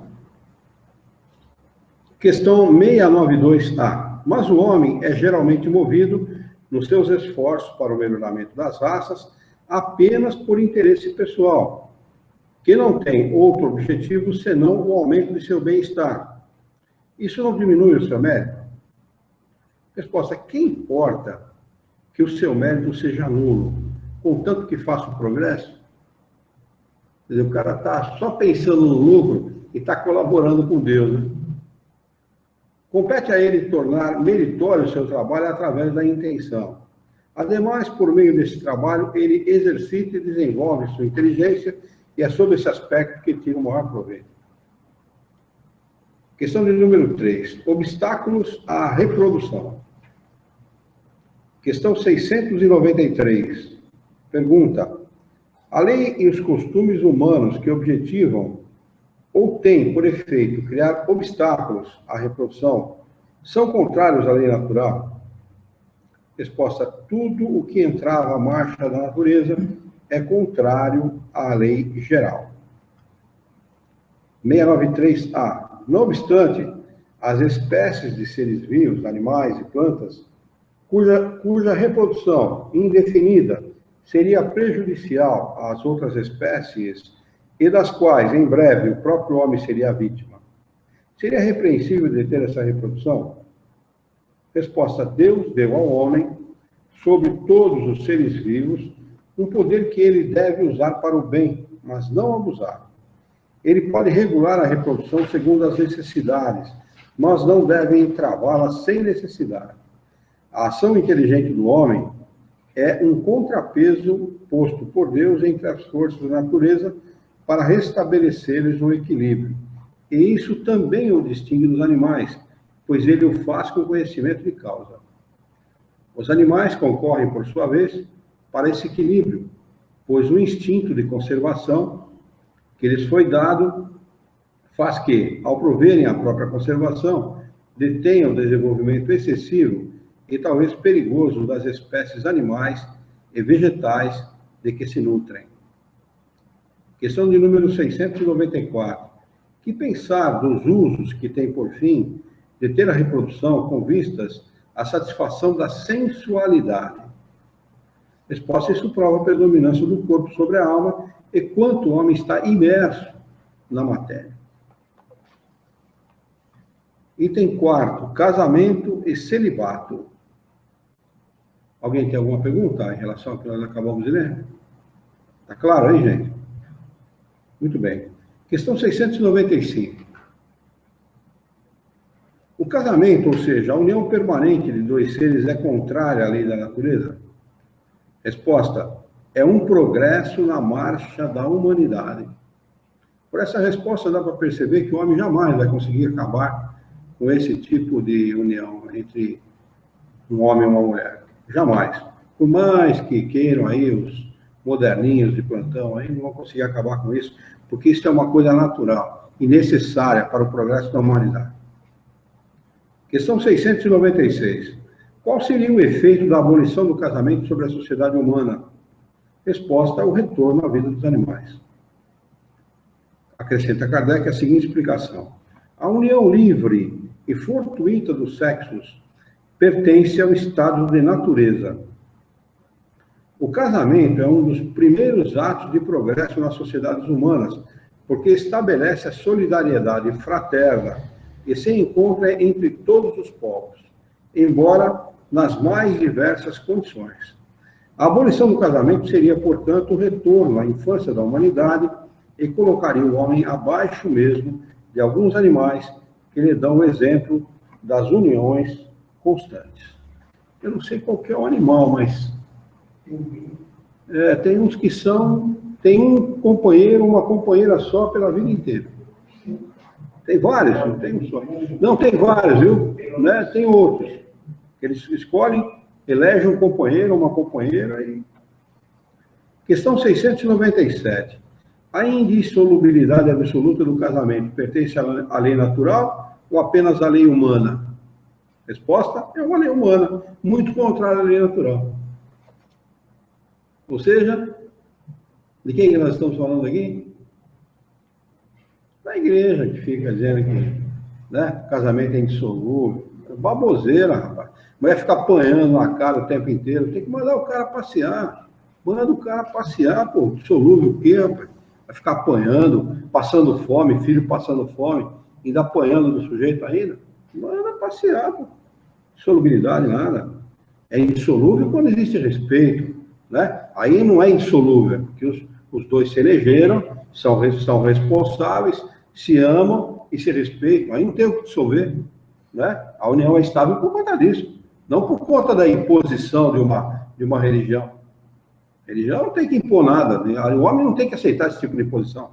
Questão 692A. Mas o homem é geralmente movido nos seus esforços para o melhoramento das raças apenas por interesse pessoal, que não tem outro objetivo senão o aumento de seu bem-estar. Isso não diminui o seu mérito? Resposta: que importa que o seu mérito seja nulo, contanto que faça o progresso? Quer dizer, o cara está só pensando no lucro e está colaborando com Deus, né? Compete a ele tornar meritório o seu trabalho através da intenção. Ademais, por meio desse trabalho, ele exercita e desenvolve sua inteligência, e é sobre esse aspecto que tira o maior proveito. Questão de número 3. Obstáculos à reprodução. Questão 693. Pergunta: a lei e os costumes humanos que objetivam ou têm por efeito criar obstáculos à reprodução são contrários à lei natural? Resposta: tudo o que entrava à marcha da natureza é contrário à lei geral. 693A. Não obstante, as espécies de seres vivos, animais e plantas, cuja reprodução indefinida seria prejudicial às outras espécies e das quais, em breve, o próprio homem seria a vítima, seria repreensível deter essa reprodução? Resposta: Deus deu ao homem, sobre todos os seres vivos, um poder que ele deve usar para o bem, mas não abusar. Ele pode regular a reprodução segundo as necessidades, mas não deve entravá-la sem necessidade. A ação inteligente do homem é um contrapeso posto por Deus entre as forças da natureza para restabelecer-lhes o equilíbrio. E isso também o distingue dos animais, pois ele o faz com conhecimento de causa. Os animais concorrem, por sua vez, para esse equilíbrio, pois o instinto de conservação que lhes foi dado faz que, ao proverem a própria conservação, detenham o desenvolvimento excessivo e talvez perigoso das espécies animais e vegetais de que se nutrem. Questão de número 694. Que pensar dos usos que tem por fim de ter a reprodução com vistas à satisfação da sensualidade? Resposta: isso prova a predominância do corpo sobre a alma e quanto o homem está imerso na matéria. Item 4. Casamento e celibato. Alguém tem alguma pergunta em relação ao que nós acabamos de ler? Está claro aí, gente? Muito bem. Questão 695. O casamento, ou seja, a união permanente de dois seres, é contrária à lei da natureza? Resposta: é um progresso na marcha da humanidade. Por essa resposta dá para perceber que o homem jamais vai conseguir acabar com esse tipo de união entre um homem e uma mulher. Jamais. Por mais que queiram aí moderninhos de plantão aí não vão conseguir acabar com isso, porque isso é uma coisa natural e necessária para o progresso da humanidade. Questão 696. Qual seria o efeito da abolição do casamento sobre a sociedade humana? Resposta: o retorno à vida dos animais. Acrescenta Kardec a seguinte explicação: a união livre e fortuita dos sexos pertence ao estado de natureza. O casamento é um dos primeiros atos de progresso nas sociedades humanas, porque estabelece a solidariedade fraterna e se encontra entre todos os povos, embora nas mais diversas condições. A abolição do casamento seria, portanto, um retorno à infância da humanidade e colocaria o homem abaixo mesmo de alguns animais que lhe dão o exemplo das uniões constantes. Eu não sei qual que é o animal, mas tem uns que tem um companheiro, uma companheira só pela vida inteira. Tem vários, não tem um só. Não, tem vários, viu? Né? Tem outros. Eles escolhem, elegem um companheiro, uma companheira e... Questão 697. A indissolubilidade absoluta do casamento pertence à lei natural ou apenas à lei humana? Resposta: é uma lei humana, muito contrária à lei natural. Ou seja, de quem que nós estamos falando aqui? Da igreja, que fica dizendo que, né, casamento é indissolúvel. Baboseira, rapaz. Mulher fica apanhando na cara o tempo inteiro. Tem que mandar o cara passear. Manda o cara passear, pô. Solúvel o quê, rapaz? Vai ficar apanhando, passando fome, filho passando fome, ainda apanhando do sujeito ainda. Manda passear, pô. Solubilidade, nada. É indissolúvel quando existe respeito, né? Aí não é indissolúvel, porque os dois se elegeram, são responsáveis, se amam e se respeitam. Aí não tem o que dissolver, né? A união é estável por conta disso, não por conta da imposição de uma religião. A religião não tem que impor nada, o homem não tem que aceitar esse tipo de imposição.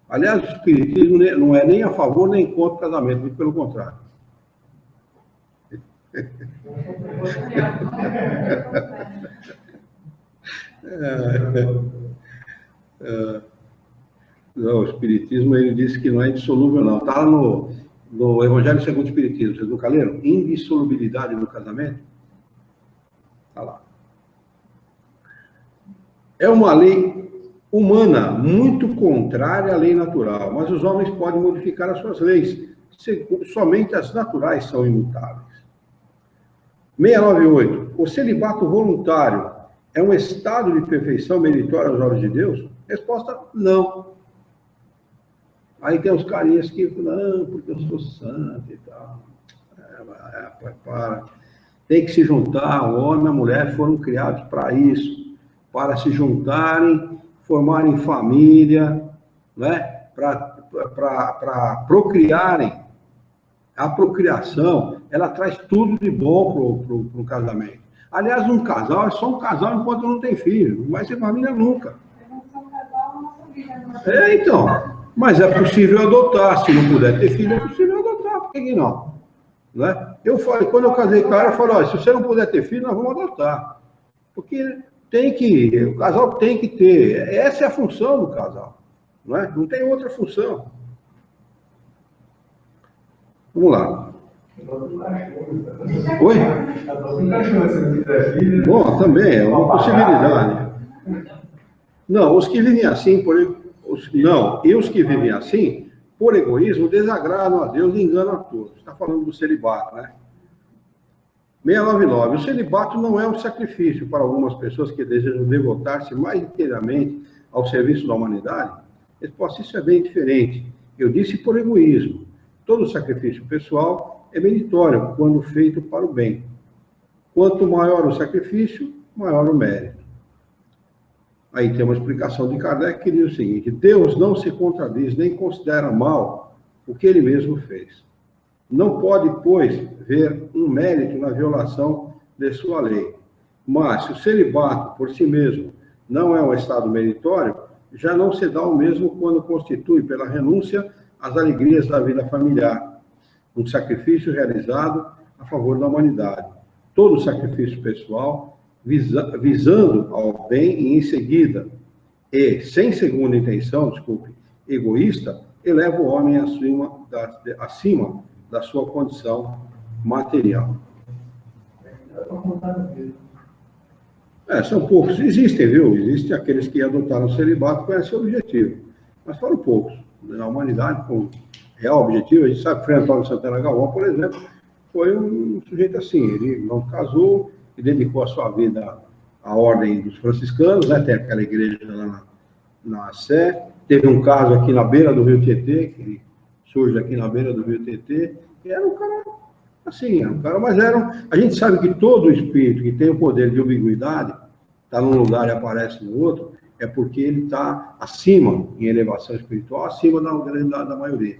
Aliás, o espiritismo não é nem a favor nem contra o casamento, muito pelo contrário. Não, o espiritismo, ele disse que não é indissolúvel, não. Está no Evangelho segundo o Espiritismo. Vocês nunca leram? Indissolubilidade do casamento? Está lá. É uma lei humana muito contrária à lei natural, mas os homens podem modificar as suas leis. Somente as naturais são imutáveis. 698. O celibato voluntário é um estado de perfeição meritória aos olhos de Deus? Resposta: não. Aí tem os carinhas que falam, não, porque eu sou santo e tal. Para. Tem que se juntar, o homem e a mulher foram criados para isso, para se juntarem, formarem família, né? Para procriarem. A procriação, ela traz tudo de bom para o casamento. Aliás, um casal é só um casal enquanto não tem filho, não vai ser família nunca. Então, mas é possível adotar, se não puder ter filho, é possível adotar, por que não? Né? Eu falei, quando eu casei com ela, eu falei, se você não puder ter filho, nós vamos adotar. Porque o casal tem que ter, essa é a função do casal, não é? Não tem outra função. Vamos lá. Oi? Bom, também, é uma possibilidade. Não, os que vivem assim, e os que vivem assim, por egoísmo, desagradam a Deus e enganam a todos. Está falando do celibato, né? 699. O celibato não é um sacrifício para algumas pessoas que desejam devotar-se mais inteiramente ao serviço da humanidade? Resposta: isso é bem diferente. Eu disse por egoísmo. Todo sacrifício pessoal é meritório quando feito para o bem. Quanto maior o sacrifício, maior o mérito. Aí tem uma explicação de Kardec que diz o seguinte: Deus não se contradiz nem considera mal o que ele mesmo fez. Não pode, pois, ver um mérito na violação de sua lei. Mas, se o celibato por si mesmo não é um estado meritório, já não se dá o mesmo quando constitui, pela renúncia, as alegrias da vida familiar, um sacrifício realizado a favor da humanidade. Todo sacrifício pessoal visando ao bem e em seguida, e sem segunda intenção, desculpe, egoísta, eleva o homem acima da sua condição material. São poucos. Existem, viu? Existem aqueles que adotaram o celibato com esse objetivo. Mas foram poucos. Na humanidade, com real objetivo, a gente sabe que Frei Antônio Santana Galvão, por exemplo, foi um sujeito assim. Ele não casou e dedicou a sua vida à ordem dos franciscanos, né? Tem aquela igreja lá na Sé. Teve um caso aqui na beira do Rio Tietê, que surge aqui na beira do Rio Tietê, e era um cara assim, mas a gente sabe que todo espírito que tem o poder de ambiguidade, está num lugar e aparece no outro, é porque ele está acima, em elevação espiritual, acima da maioria,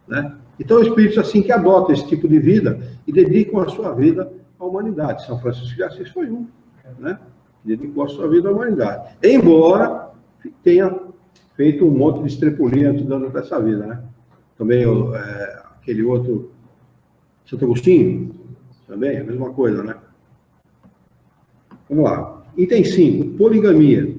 né? Então, espíritos assim que adotam esse tipo de vida e dedicam a sua vida à humanidade. São Francisco de Assis foi um, né? Dedicou a sua vida à humanidade. Embora tenha feito um monte de estrepulia antes dessa vida, né? Também aquele outro, Santo Agostinho, também, a mesma coisa, né? Vamos lá. Item 5, poligamia.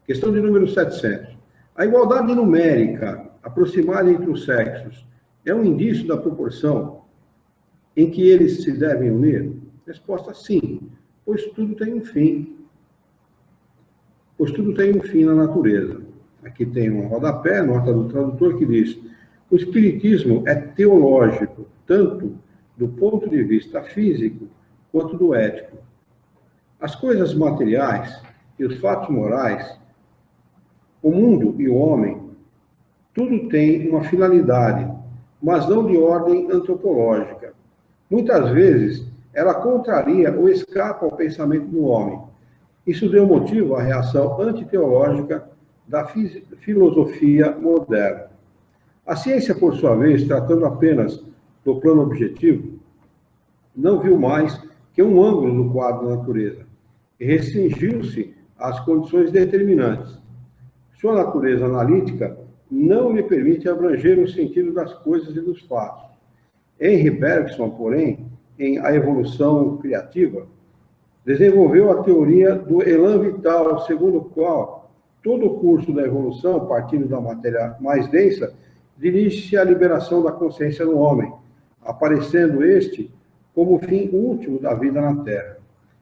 Questão de número 700. A igualdade numérica aproximada entre os sexos é um indício da proporção em que eles se devem unir? Resposta: sim, pois tudo tem um fim. Pois tudo tem um fim na natureza. Aqui tem um rodapé, nota do tradutor, que diz: o espiritismo é teológico, tanto do ponto de vista físico quanto do ético. As coisas materiais e os fatos morais, o mundo e o homem, tudo tem uma finalidade, mas não de ordem antropológica. Muitas vezes, ela contraria ou escapa ao pensamento do homem. Isso deu motivo à reação antiteológica da filosofia moderna. A ciência, por sua vez, tratando apenas do plano objetivo, não viu mais que um ângulo do quadro da natureza e restringiu-se às condições determinantes. Sua natureza analítica não lhe permite abranger o sentido das coisas e dos fatos. Henri Bergson, porém, em A Evolução Criativa, desenvolveu a teoria do elan vital, segundo o qual todo o curso da evolução, partindo da matéria mais densa, dirige-se à liberação da consciência do homem, aparecendo este como o fim último da vida na Terra.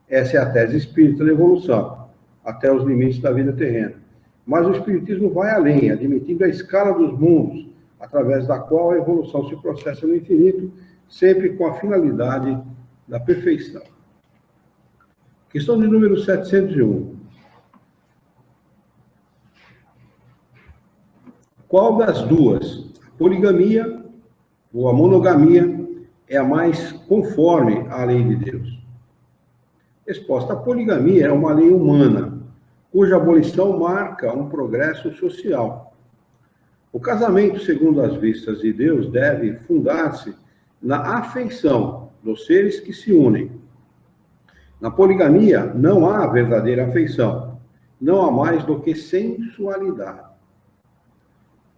Essa é a tese espírita da evolução, até os limites da vida terrena. Mas o espiritismo vai além, admitindo a escala dos mundos, através da qual a evolução se processa no infinito, sempre com a finalidade da perfeição. Questão de número 701. Qual das duas, a poligamia ou a monogamia, é a mais conforme à lei de Deus? Resposta: a poligamia é uma lei humana, cuja abolição marca um progresso social. O casamento, segundo as vistas de Deus, deve fundar-se na afeição dos seres que se unem. Na poligamia, não há verdadeira afeição, não há mais do que sensualidade.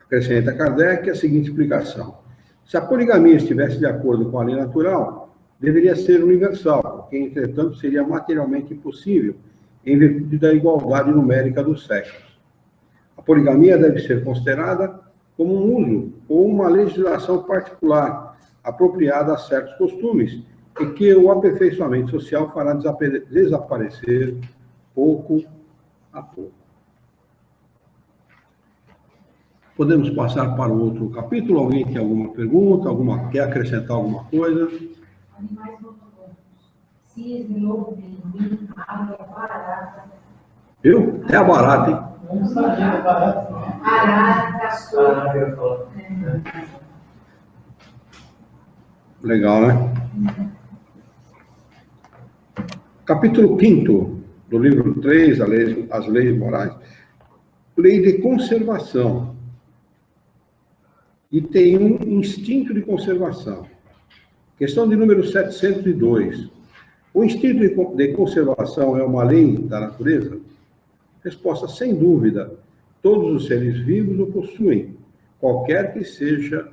Acrescenta Kardec a seguinte explicação: se a poligamia estivesse de acordo com a lei natural, deveria ser universal, o que, entretanto, seria materialmente impossível em virtude da igualdade numérica dos sexos. A poligamia deve ser considerada como um uso ou uma legislação particular, apropriada a certos costumes, e que o aperfeiçoamento social fará desaparecer pouco a pouco. Podemos passar para o outro capítulo? Alguém tem alguma pergunta? Quer acrescentar alguma coisa? Animais monogâmicos. Cisne, lobo, pinguim, águia, barata. Viu? É a barata, hein? Arara, castor. Legal, né? Capítulo 5º do livro 3, as leis morais. Lei de conservação. E tem um instinto de conservação. Questão de número 702. O instinto de conservação é uma lei da natureza? Resposta: sem dúvida. Todos os seres vivos o possuem, qualquer que seja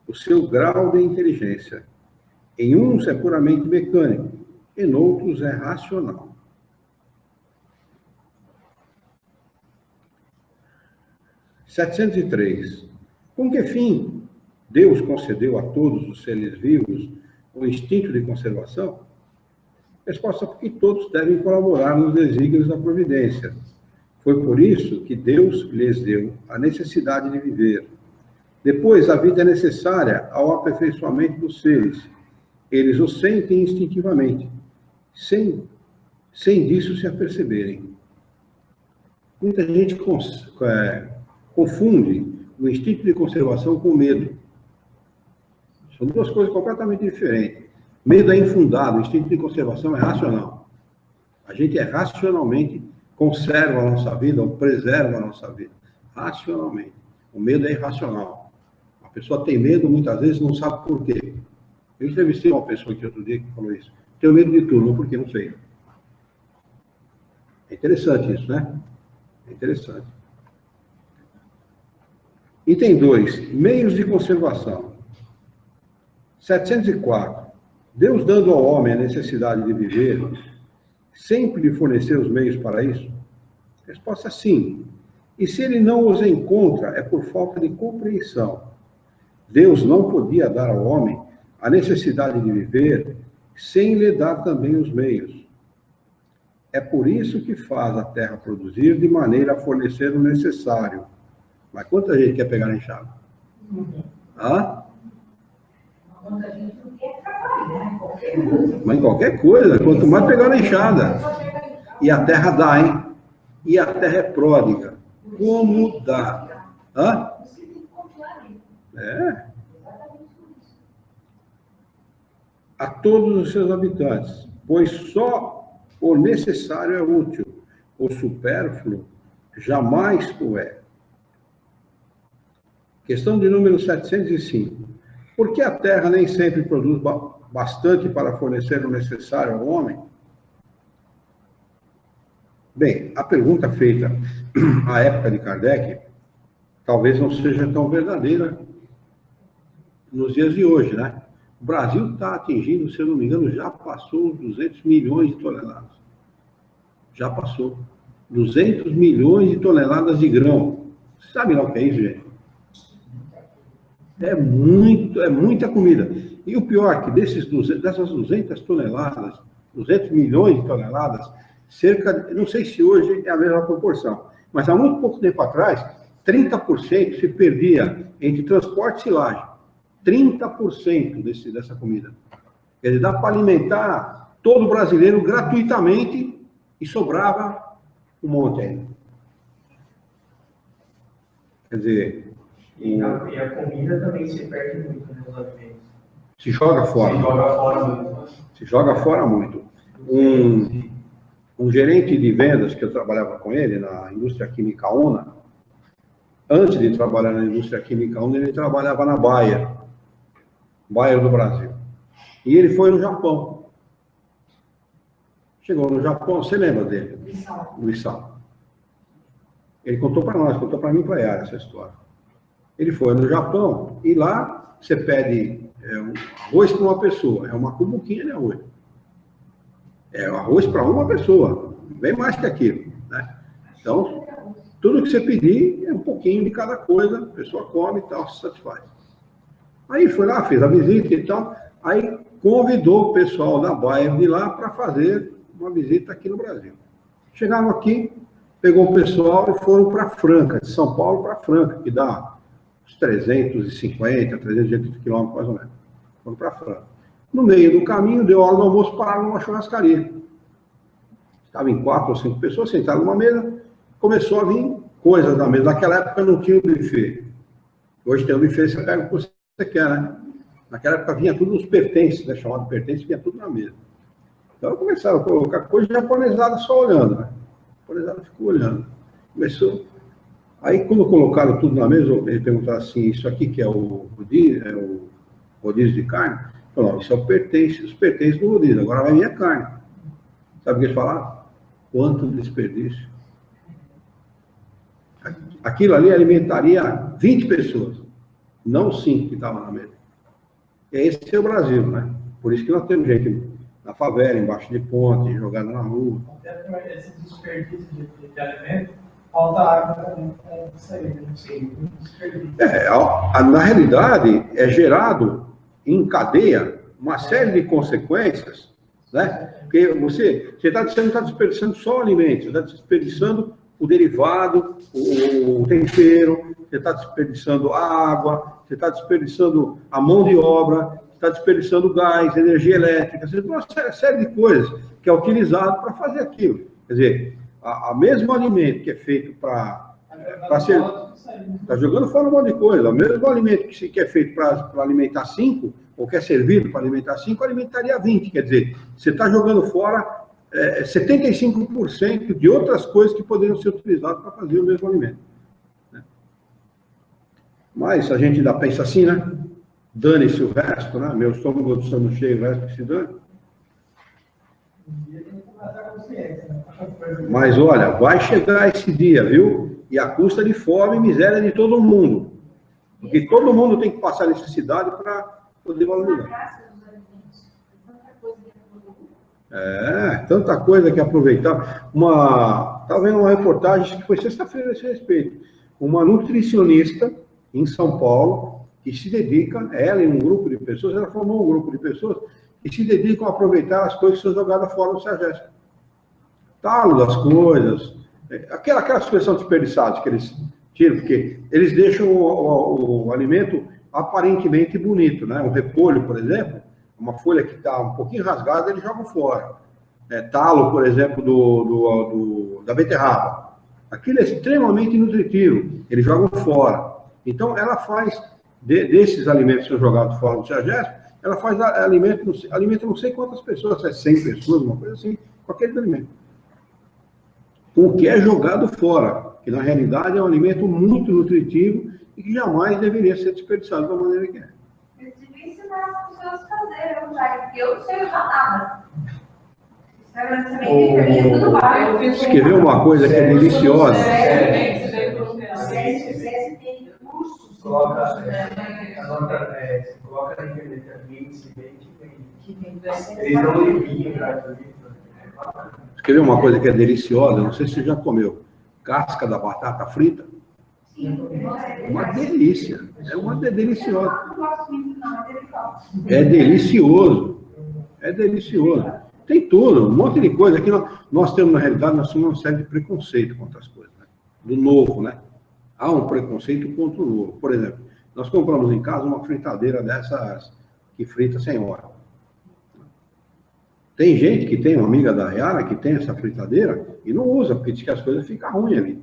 o seu grau de inteligência. Em uns é puramente mecânico, em outros é racional. (703) Com que fim Deus concedeu a todos os seres vivos o instinto de conservação? Resposta: porque todos devem colaborar nos desígnios da providência. Foi por isso que Deus lhes deu a necessidade de viver. Depois, a vida é necessária ao aperfeiçoamento dos seres. Eles o sentem instintivamente, sem disso se aperceberem. Muita gente confunde o instinto de conservação com medo. São duas coisas completamente diferentes. Medo é infundado, o instinto de conservação é racional. A gente racionalmente conserva a nossa vida ou preserva a nossa vida. Racionalmente. O medo é irracional. A pessoa tem medo, muitas vezes não sabe por quê. Eu entrevistei uma pessoa aqui outro dia que falou isso. Tenho medo de tudo, por quê? Não sei. É interessante isso, né? É interessante. Item 2. Meios de conservação. 704. Deus dando ao homem a necessidade de viver, sempre lhe forneceu os meios para isso? Resposta: sim. E se ele não os encontra, é por falta de compreensão. Deus não podia dar ao homem a necessidade de viver sem lhe dar também os meios. É por isso que faz a terra produzir de maneira a fornecer o necessário. Mas quanta gente quer pegar na enxada? Hã? Quando a gente não quer trabalhar, em qualquer coisa. Mas em qualquer coisa, quanto mais pegar na enxada. E a terra dá, hein? E a terra é pródiga. Como dá? Hã? Você tem que confiar nele. É. A todos os seus habitantes, pois só o necessário é útil, o supérfluo jamais o é. Questão de número 705. Por que a terra nem sempre produz bastante para fornecer o necessário ao homem? Bem, a pergunta feita à época de Kardec talvez não seja tão verdadeira nos dias de hoje, né? O Brasil está atingindo, se eu não me engano, já passou os 200 milhões de toneladas. Já passou. 200 milhões de toneladas de grão. Você sabe lá o que é isso, gente? É muita comida. E o pior é que dessas 200 toneladas, 200 milhões de toneladas, não sei se hoje é a mesma proporção, mas há muito pouco tempo atrás, 30% se perdia entre transporte e silagem. 30% dessa comida. Quer dizer, dá para alimentar todo brasileiro gratuitamente e sobrava um monte ainda. Quer dizer... E a comida também se perde muito nos alimentos. Se joga fora. Se joga fora muito. Se joga fora muito. Um gerente de vendas que eu trabalhava com ele na indústria química Una, antes de trabalhar na indústria química Una, ele trabalhava na Bayer do Brasil. E ele foi no Japão. Chegou no Japão, você lembra dele? Luiz Sal. Ele contou para nós, contou para mim e para a Yara essa história. Ele foi no Japão e lá você pede um arroz para uma pessoa, é uma cumbuquinha de arroz. É arroz para uma pessoa, bem mais que aquilo, né? Então, tudo que você pedir é um pouquinho de cada coisa, a pessoa come e tal, se satisfaz. Aí foi lá, fez a visita e tal, aí convidou o pessoal da Bayer de lá para fazer uma visita aqui no Brasil. Chegaram aqui, pegou o pessoal e foram para Franca, de São Paulo para Franca, que dá uns 350, 380 quilômetros mais ou menos. Foram para Franca. No meio do caminho, deu hora do almoço, pararam numa churrascaria. Estavam em 4 ou 5 pessoas, sentaram numa mesa, começou a vir coisas da mesa. Naquela época não tinha o buffet. Hoje tem o buffet, você pega o que você quer, né? Naquela época vinha tudo nos pertences, né? Chamado pertences, vinha tudo na mesa. Então começaram a colocar coisa japonesada só olhando, né? A japonesada ficou olhando. Começou. Aí quando colocaram tudo na mesa, ele perguntou assim, isso aqui que é o rodízio de carne? Falou, isso é o pertence, os pertences do rodízio, agora vai vir a carne. Sabe o que eles falaram? Quanto desperdício. Aquilo ali alimentaria 20 pessoas, não 5 que estavam na mesa. E esse é o Brasil, né? Por isso que nós temos gente na favela, embaixo de ponte, jogado na rua. Até por esse desperdício de alimento, falta água para sair, não sei, desperdício. Na realidade, é gerado em cadeia uma série de consequências, né? Porque você não está desperdiçando só o alimento, você está desperdiçando o derivado, o tempero, você está desperdiçando a água, você está desperdiçando a mão de obra, você está desperdiçando gás, energia elétrica, você tem uma série de coisas que é utilizado para fazer aquilo. Quer dizer, a mesmo alimento que é feito para ser... Está jogando fora um monte de coisa. O mesmo alimento que é feito para alimentar 5, ou que é servido para alimentar 5, alimentaria 20. Quer dizer, você está jogando fora 75% de outras coisas que poderiam ser utilizadas para fazer o mesmo alimento. Mas a gente ainda pensa assim, né? Dane-se o resto, né? Meu estômago estando cheio, o resto que se dane. Mas olha, vai chegar esse dia, viu? E a custa de fome e miséria de todo mundo. Porque todo mundo tem que passar necessidade para poder valorizar. Tanta coisa que aproveitar. Estava vendo uma reportagem que foi sexta-feira a esse respeito. Uma nutricionista em São Paulo que se dedica, ela e um grupo de pessoas, ela formou um grupo de pessoas que se dedicam a aproveitar as coisas que são jogadas fora do SAGESP. Talo das coisas, aquelas coisas são desperdiçadas que eles tiram, porque eles deixam o alimento aparentemente bonito, né? Um repolho, por exemplo, uma folha que está um pouquinho rasgada, eles jogam fora. Talo, por exemplo, da beterraba. Aquilo é extremamente nutritivo, eles jogam fora. Então, ela faz, desses alimentos que são jogados fora do SAGESP, ela faz alimento não sei quantas pessoas, 100 pessoas, uma coisa assim, com aquele alimento. O que é jogado fora, que na realidade é um alimento muito nutritivo e que jamais deveria ser desperdiçado da maneira que é. Eu devia ensinar as pessoas a fazer, porque eu não sei usar nada. Você quer ver uma coisa que é deliciosa? Coloca na internet eles não enviam gratuito. Você quer ver uma coisa que é deliciosa? Não sei se você já comeu. Casca da batata frita. Uma delícia. Deliciosa. É delicioso. É delicioso. Tem tudo, um monte de coisa. Aqui nós temos, na realidade, nós temos uma série de preconceito contra as coisas, né? Do novo, né? Há um preconceito contra o novo. Por exemplo, nós compramos em casa uma fritadeira dessas que frita sem óleo. Tem gente que tem, uma amiga da Yara, que tem essa fritadeira e não usa, porque diz que as coisas ficam ruins ali.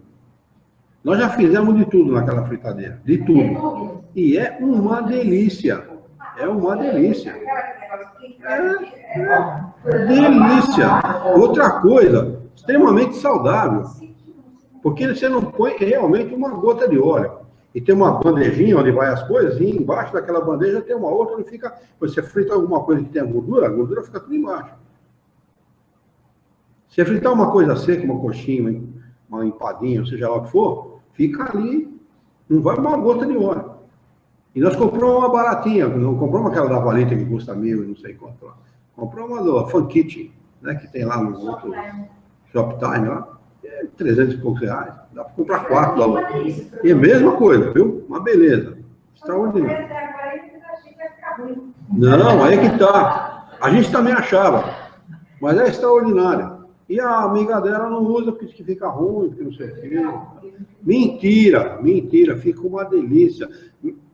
Nós já fizemos de tudo naquela fritadeira, de tudo. E é uma delícia. É uma delícia. Delícia. Outra coisa, extremamente saudável. Porque você não põe realmente uma gota de óleo. E tem uma bandejinha onde vai as coisas, e embaixo daquela bandeja tem uma outra onde fica... Você frita alguma coisa que tem a gordura fica tudo embaixo. Se fritar uma coisa seca, uma coxinha, uma empadinha, ou seja lá o que for, fica ali, não vai uma gota de óleo. E nós compramos uma baratinha, não compramos aquela da Valente que custa 1.000 e não sei quanto lá. Compramos uma do Fun Kitchen, né, que tem lá no outro Shoptime lá. 300 e poucos reais, dá para comprar 4 lá. E a mesma coisa, viu? Uma beleza. Extraordinário. Não, aí é que tá. A gente também achava, mas é extraordinário. E a amiga dela não usa porque diz que fica ruim, porque não sei o quê. Mentira, fica uma delícia.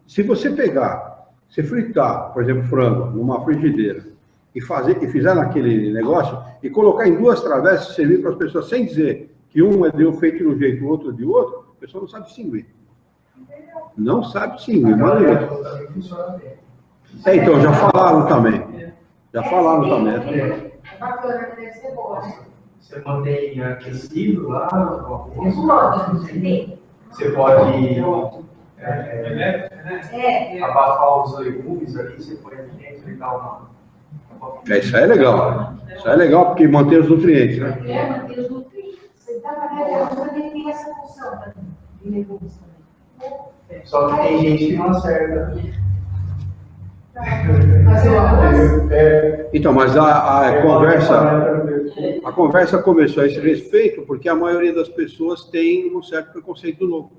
Se você se fritar, por exemplo, frango numa frigideira e fizer naquele negócio e colocar em 2 travessas e servir para as pessoas sem dizer que um é feito de um jeito, o outro de outro, a pessoa não sabe distinguir. Não sabe distinguir. Então, já falaram também. Você mantém aquecido lá, você pode abafar os legumes ali, você põe aqui dentro e dá uma... Isso aí é legal. Isso aí é legal porque mantém os nutrientes, né? Mantém os nutrientes. Você também tem essa função de legumes também. Só que tem gente que não acerta. Fazer o arroz? Então, mas a conversa começou a esse respeito porque a maioria das pessoas tem um certo preconceito novo.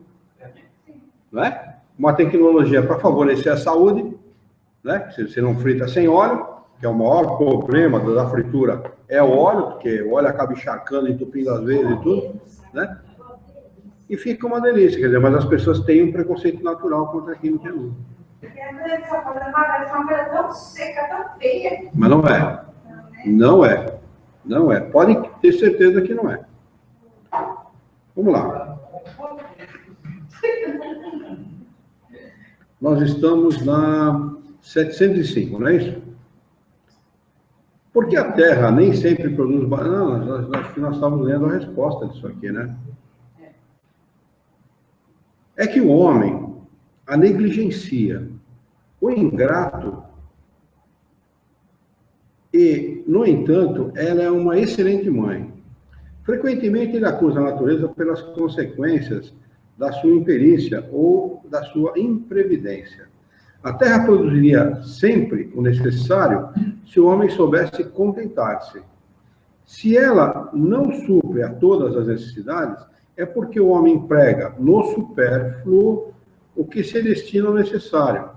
Não é? Uma tecnologia para favorecer a saúde, né? Você não frita sem óleo, que é o maior problema da fritura, é o óleo, porque o óleo acaba encharcando, entupindo as veias e tudo, né? E fica uma delícia, quer dizer, mas as pessoas têm um preconceito natural contra aquilo que é novo. Uma coisa tão seca, tão feia. Mas não é. Não é. Não é. Podem ter certeza que não é. Vamos lá. Nós estamos na 705, não é isso? Porque a Terra nem sempre produz bananas. Acho que nós estamos lendo a resposta disso aqui, né? É que o homem a negligencia, o ingrato, e, no entanto, ela é uma excelente mãe. Frequentemente ele acusa a natureza pelas consequências da sua imperícia ou da sua imprevidência. A terra produziria sempre o necessário se o homem soubesse contentar-se. Se ela não supre a todas as necessidades, é porque o homem emprega no supérfluo o que se destina ao necessário.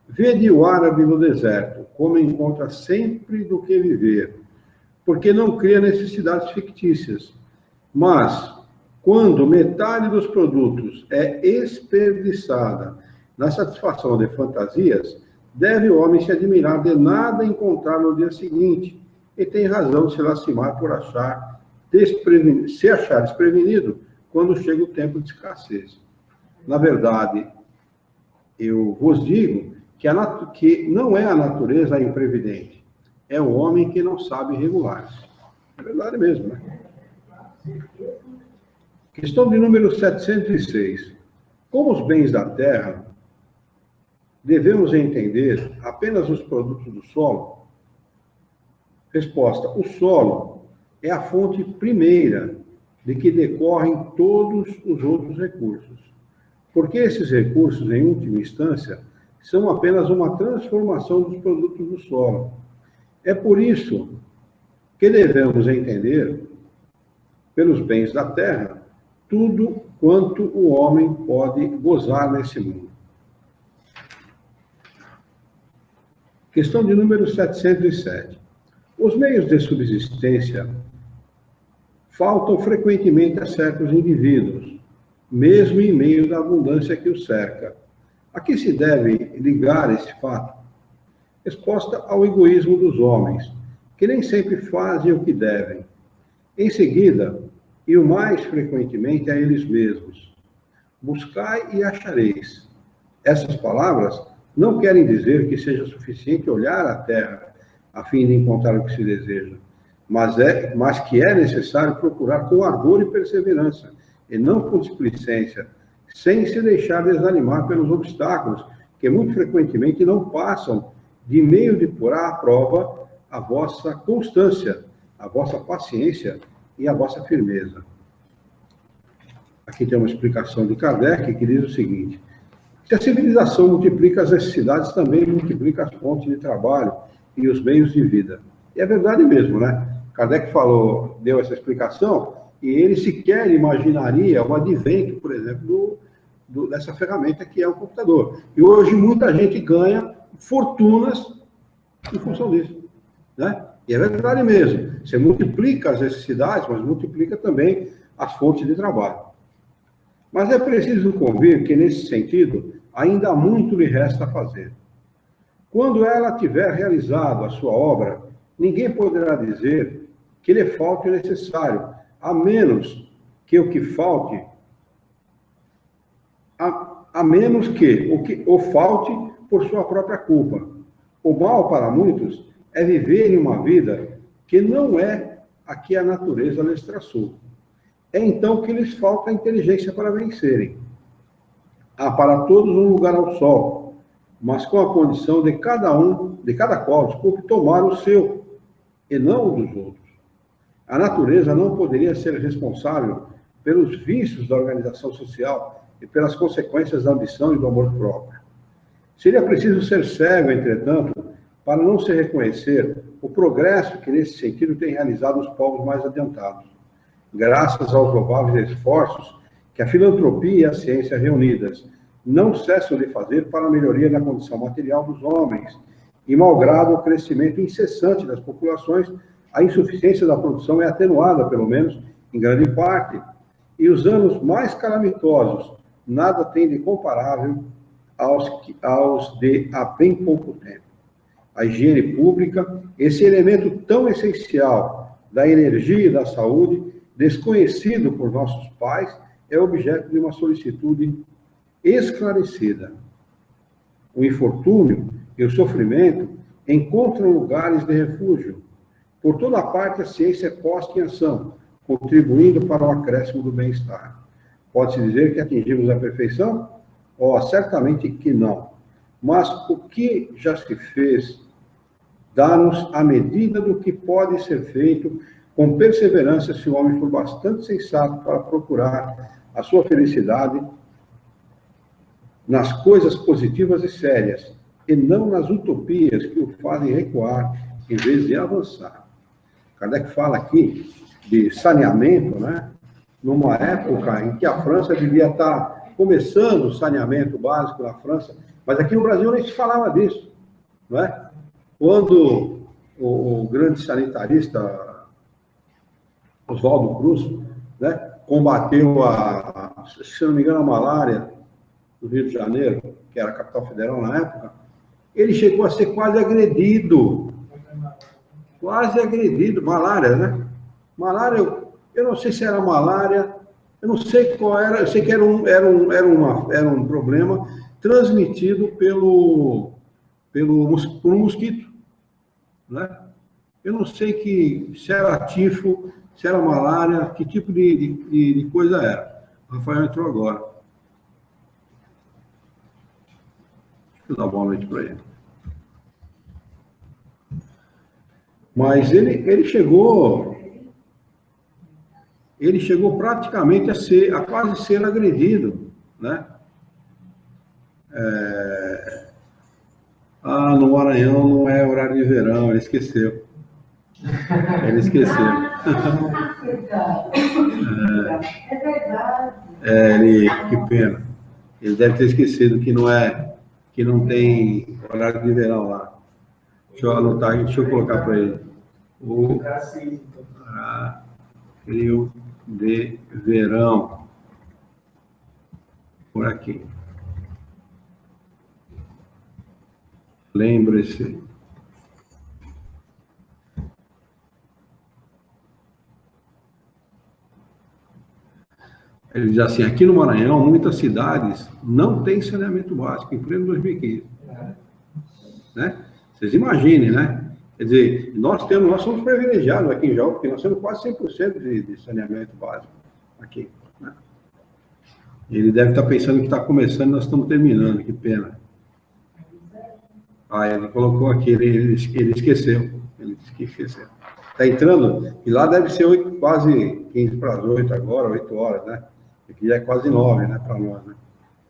Vede o árabe no deserto, como encontra sempre do que viver, porque não cria necessidades fictícias. Mas, quando metade dos produtos é desperdiçada na satisfação de fantasias, deve o homem se admirar de nada encontrar no dia seguinte, e tem razão de se lastimar por se achar desprevenido quando chega o tempo de escassez. Na verdade, eu vos digo que não é a natureza a imprevidente, é o homem que não sabe regular-se. É verdade mesmo, né? Questão de número 706. Como os bens da terra, devemos entender apenas os produtos do solo? Resposta: o solo é a fonte primeira de que decorrem todos os outros recursos. Porque esses recursos, em última instância, são apenas uma transformação dos produtos do solo. É por isso que devemos entender, pelos bens da terra, tudo quanto o homem pode gozar nesse mundo. Questão de número 707. Os meios de subsistência faltam frequentemente a certos indivíduos, mesmo em meio da abundância que os cerca. A que se deve ligar esse fato? Resposta: ao egoísmo dos homens, que nem sempre fazem o que devem. Em seguida, e o mais frequentemente a eles mesmos: buscai e achareis. Essas palavras não querem dizer que seja suficiente olhar a terra a fim de encontrar o que se deseja, mas que é necessário procurar com ardor e perseverança, e não com displicência, sem se deixar desanimar pelos obstáculos, que muito frequentemente não passam de meio de pôr à prova a vossa constância, a vossa paciência e a vossa firmeza. Aqui tem uma explicação de Kardec, que diz o seguinte: se a civilização multiplica as necessidades, também multiplica as fontes de trabalho e os meios de vida. E é verdade mesmo, né? Kardec deu essa explicação, e ele sequer imaginaria o advento, por exemplo, dessa ferramenta que é o computador. E hoje muita gente ganha fortunas em função disso, né? E é verdade mesmo. Você multiplica as necessidades, mas multiplica também as fontes de trabalho. Mas é preciso convir que, nesse sentido, ainda há muito lhe resta a fazer. Quando ela tiver realizado a sua obra, ninguém poderá dizer que lhe falte o necessário, a menos que o que falte, a menos que o falte por sua própria culpa. O mal para muitos é viverem uma vida que não é a que a natureza lhes traçou. É então que lhes falta a inteligência para vencerem. Há para todos um lugar ao sol, mas com a condição de cada qual, tomar o seu, e não o dos outros. A natureza não poderia ser responsável pelos vícios da organização social e pelas consequências da ambição e do amor próprio. Seria preciso ser cego, entretanto, para não se reconhecer o progresso que, nesse sentido, tem realizado os povos mais adiantados, graças aos louváveis esforços que a filantropia e a ciência reunidas não cessam de fazer para a melhoria da condição material dos homens, e, malgrado o crescimento incessante das populações, a insuficiência da produção é atenuada, pelo menos, em grande parte, e os anos mais calamitosos nada têm de comparável aos de há bem pouco tempo. A higiene pública, esse elemento tão essencial da energia e da saúde, desconhecido por nossos pais, é objeto de uma solicitude esclarecida. O infortúnio e o sofrimento encontram lugares de refúgio. Por toda parte, a ciência é posta em ação, contribuindo para o acréscimo do bem-estar. Pode-se dizer que atingimos a perfeição? Oh, certamente que não. Mas o que já se fez dá-nos a medida do que pode ser feito com perseverança se o homem for bastante sensato para procurar a sua felicidade nas coisas positivas e sérias, e não nas utopias que o fazem recuar em vez de avançar. Kardec fala aqui de saneamento, né? Numa época em que a França devia estar começando o saneamento básico na França, mas aqui no Brasil nem se falava disso, não é? Quando o grande sanitarista Oswaldo Cruz, né, combateu se não me engano, a malária do Rio de Janeiro, que era a capital federal na época, ele chegou a ser quase agredido. Quase agredido. Malária, né? Malária, eu não sei se era malária, eu não sei qual era, eu sei que era um problema transmitido por um mosquito, né? Eu não sei se era tifo, se era malária, que tipo de coisa era. O Rafael entrou agora. Deixa eu dar boa noite para ele. Mas ele chegou praticamente a quase ser agredido, né? No Maranhão não é horário de verão, ele esqueceu. Ele esqueceu. É verdade. Que pena. Ele deve ter esquecido que não tem horário de verão lá. Deixa eu anotar aqui, deixa eu colocar para ele. O horário de verão. Por aqui. Lembre-se. Ele diz assim, aqui no Maranhão, muitas cidades não têm saneamento básico, em pleno 2015. Né? Vocês imaginem, né? Quer dizer, nós somos privilegiados aqui em Jaú, porque nós temos quase 100% de saneamento básico aqui. Né? Ele deve estar pensando que está começando e nós estamos terminando, que pena. Ele colocou aqui, ele esqueceu. Ele disse que esqueceu. Está entrando, e lá deve ser quase 15 para as 8 agora, 8 horas, né? Aqui já é quase 9, né, para nós, né?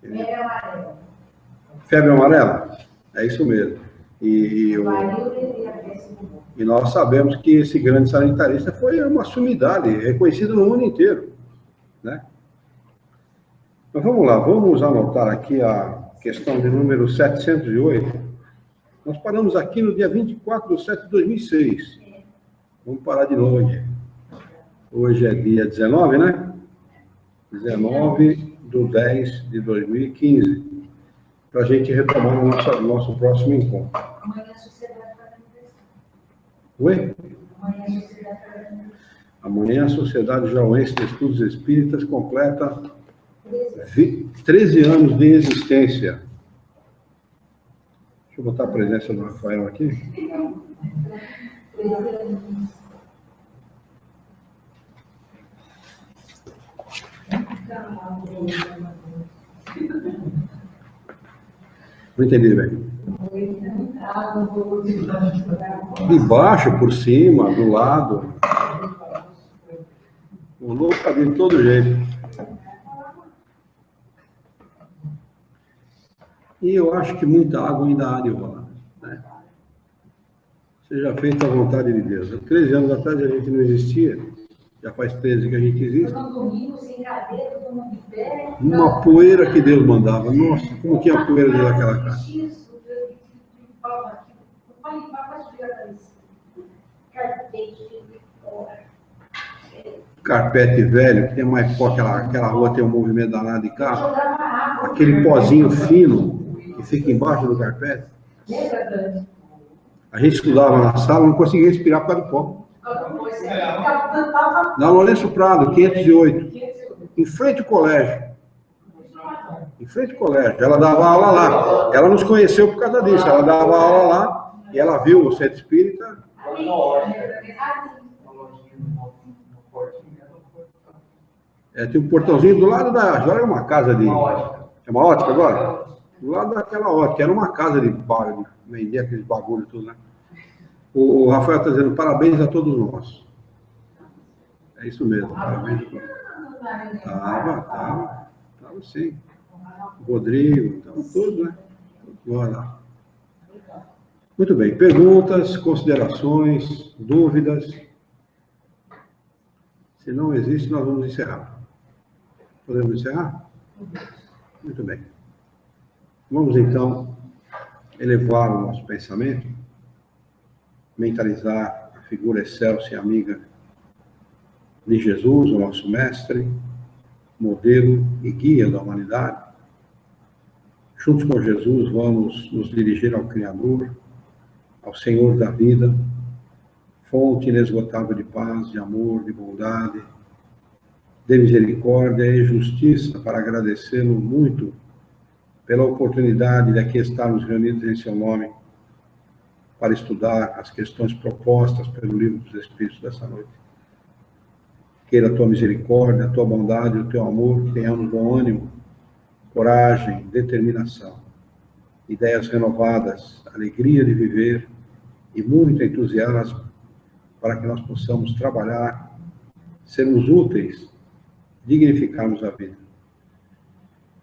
Febre amarela. Febre amarela? É isso mesmo. E nós sabemos que esse grande sanitarista foi uma sumidade, reconhecido no mundo inteiro, né? Então, vamos lá, vamos anotar aqui a questão de número 708. Nós paramos aqui no dia 24/7/2006. Vamos parar de novo aqui. Hoje é dia 19, né? 19/10/2015. Para a gente retomar o nosso próximo encontro. Amanhã a sociedade vai aniversário. Oi? Amanhã a sociedade vai aniversário. Amanhã a Sociedade Jauense de Estudos Espíritas completa 13 anos de existência. Deixa eu botar a presença do Rafael aqui. Não entendi bem. De baixo, por cima, do lado. O louco está de todo jeito. E eu acho que muita água ainda há de rolar, né? Seja feita a vontade de Deus. Há 13 anos atrás a gente não existia, já faz 13 que a gente existe. Uma poeira que Deus mandava. Nossa, como tinha poeira dentro daquela casa. Carpete velho, que tem mais pó, aquela rua tem um movimento danado de carro. Aquele pozinho fino que fica embaixo do carpete. A gente estudava na sala, não conseguia respirar por causa do pó. Na Lourenço Prado, 508, em frente ao colégio. Em frente ao colégio. Ela dava aula lá. Ela nos conheceu por causa disso. Ela dava aula lá e ela viu o centro espírita. Tem um portãozinho do lado da... Agora é uma casa de... É uma ótica agora? Do lado daquela ótica. Era uma casa de vendia aqueles bagulho tudo, né? O Rafael está dizendo parabéns a todos nós. É isso mesmo, parabéns a todos. Tava sim. O Rodrigo, então, todos, né? Bora lá. Muito bem, perguntas, considerações, dúvidas? Se não existe, nós vamos encerrar. Podemos encerrar? Muito bem. Vamos, então, elevar o nosso pensamento, mentalizar a figura excelsa e amiga de Jesus, o nosso mestre, modelo e guia da humanidade. Juntos com Jesus, vamos nos dirigir ao Criador, ao Senhor da vida, fonte inesgotável de paz, de amor, de bondade, de misericórdia e justiça, para agradecê-lo muito pela oportunidade de aqui estarmos reunidos em seu nome, para estudar as questões propostas pelo Livro dos Espíritos dessa noite. Queira a tua misericórdia, a tua bondade, o teu amor, que tenhamos bom ânimo, coragem, determinação, ideias renovadas, alegria de viver e muito entusiasmo para que nós possamos trabalhar, sermos úteis, dignificarmos a vida.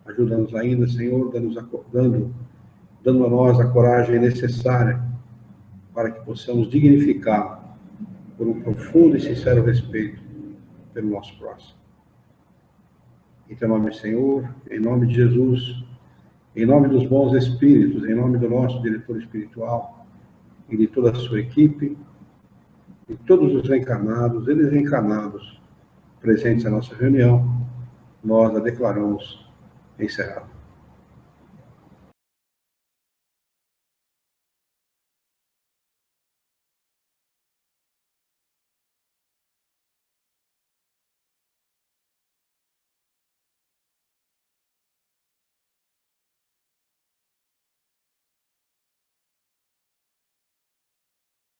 Ajuda-nos ainda, Senhor, dando a nós a coragem necessária para que possamos dignificar por um profundo e sincero respeito pelo nosso próximo. Em teu nome, Senhor, em nome de Jesus, em nome dos bons espíritos, em nome do nosso diretor espiritual e de toda a sua equipe, e todos os encarnados e desencarnados presentes na nossa reunião, nós a declaramos encerrada.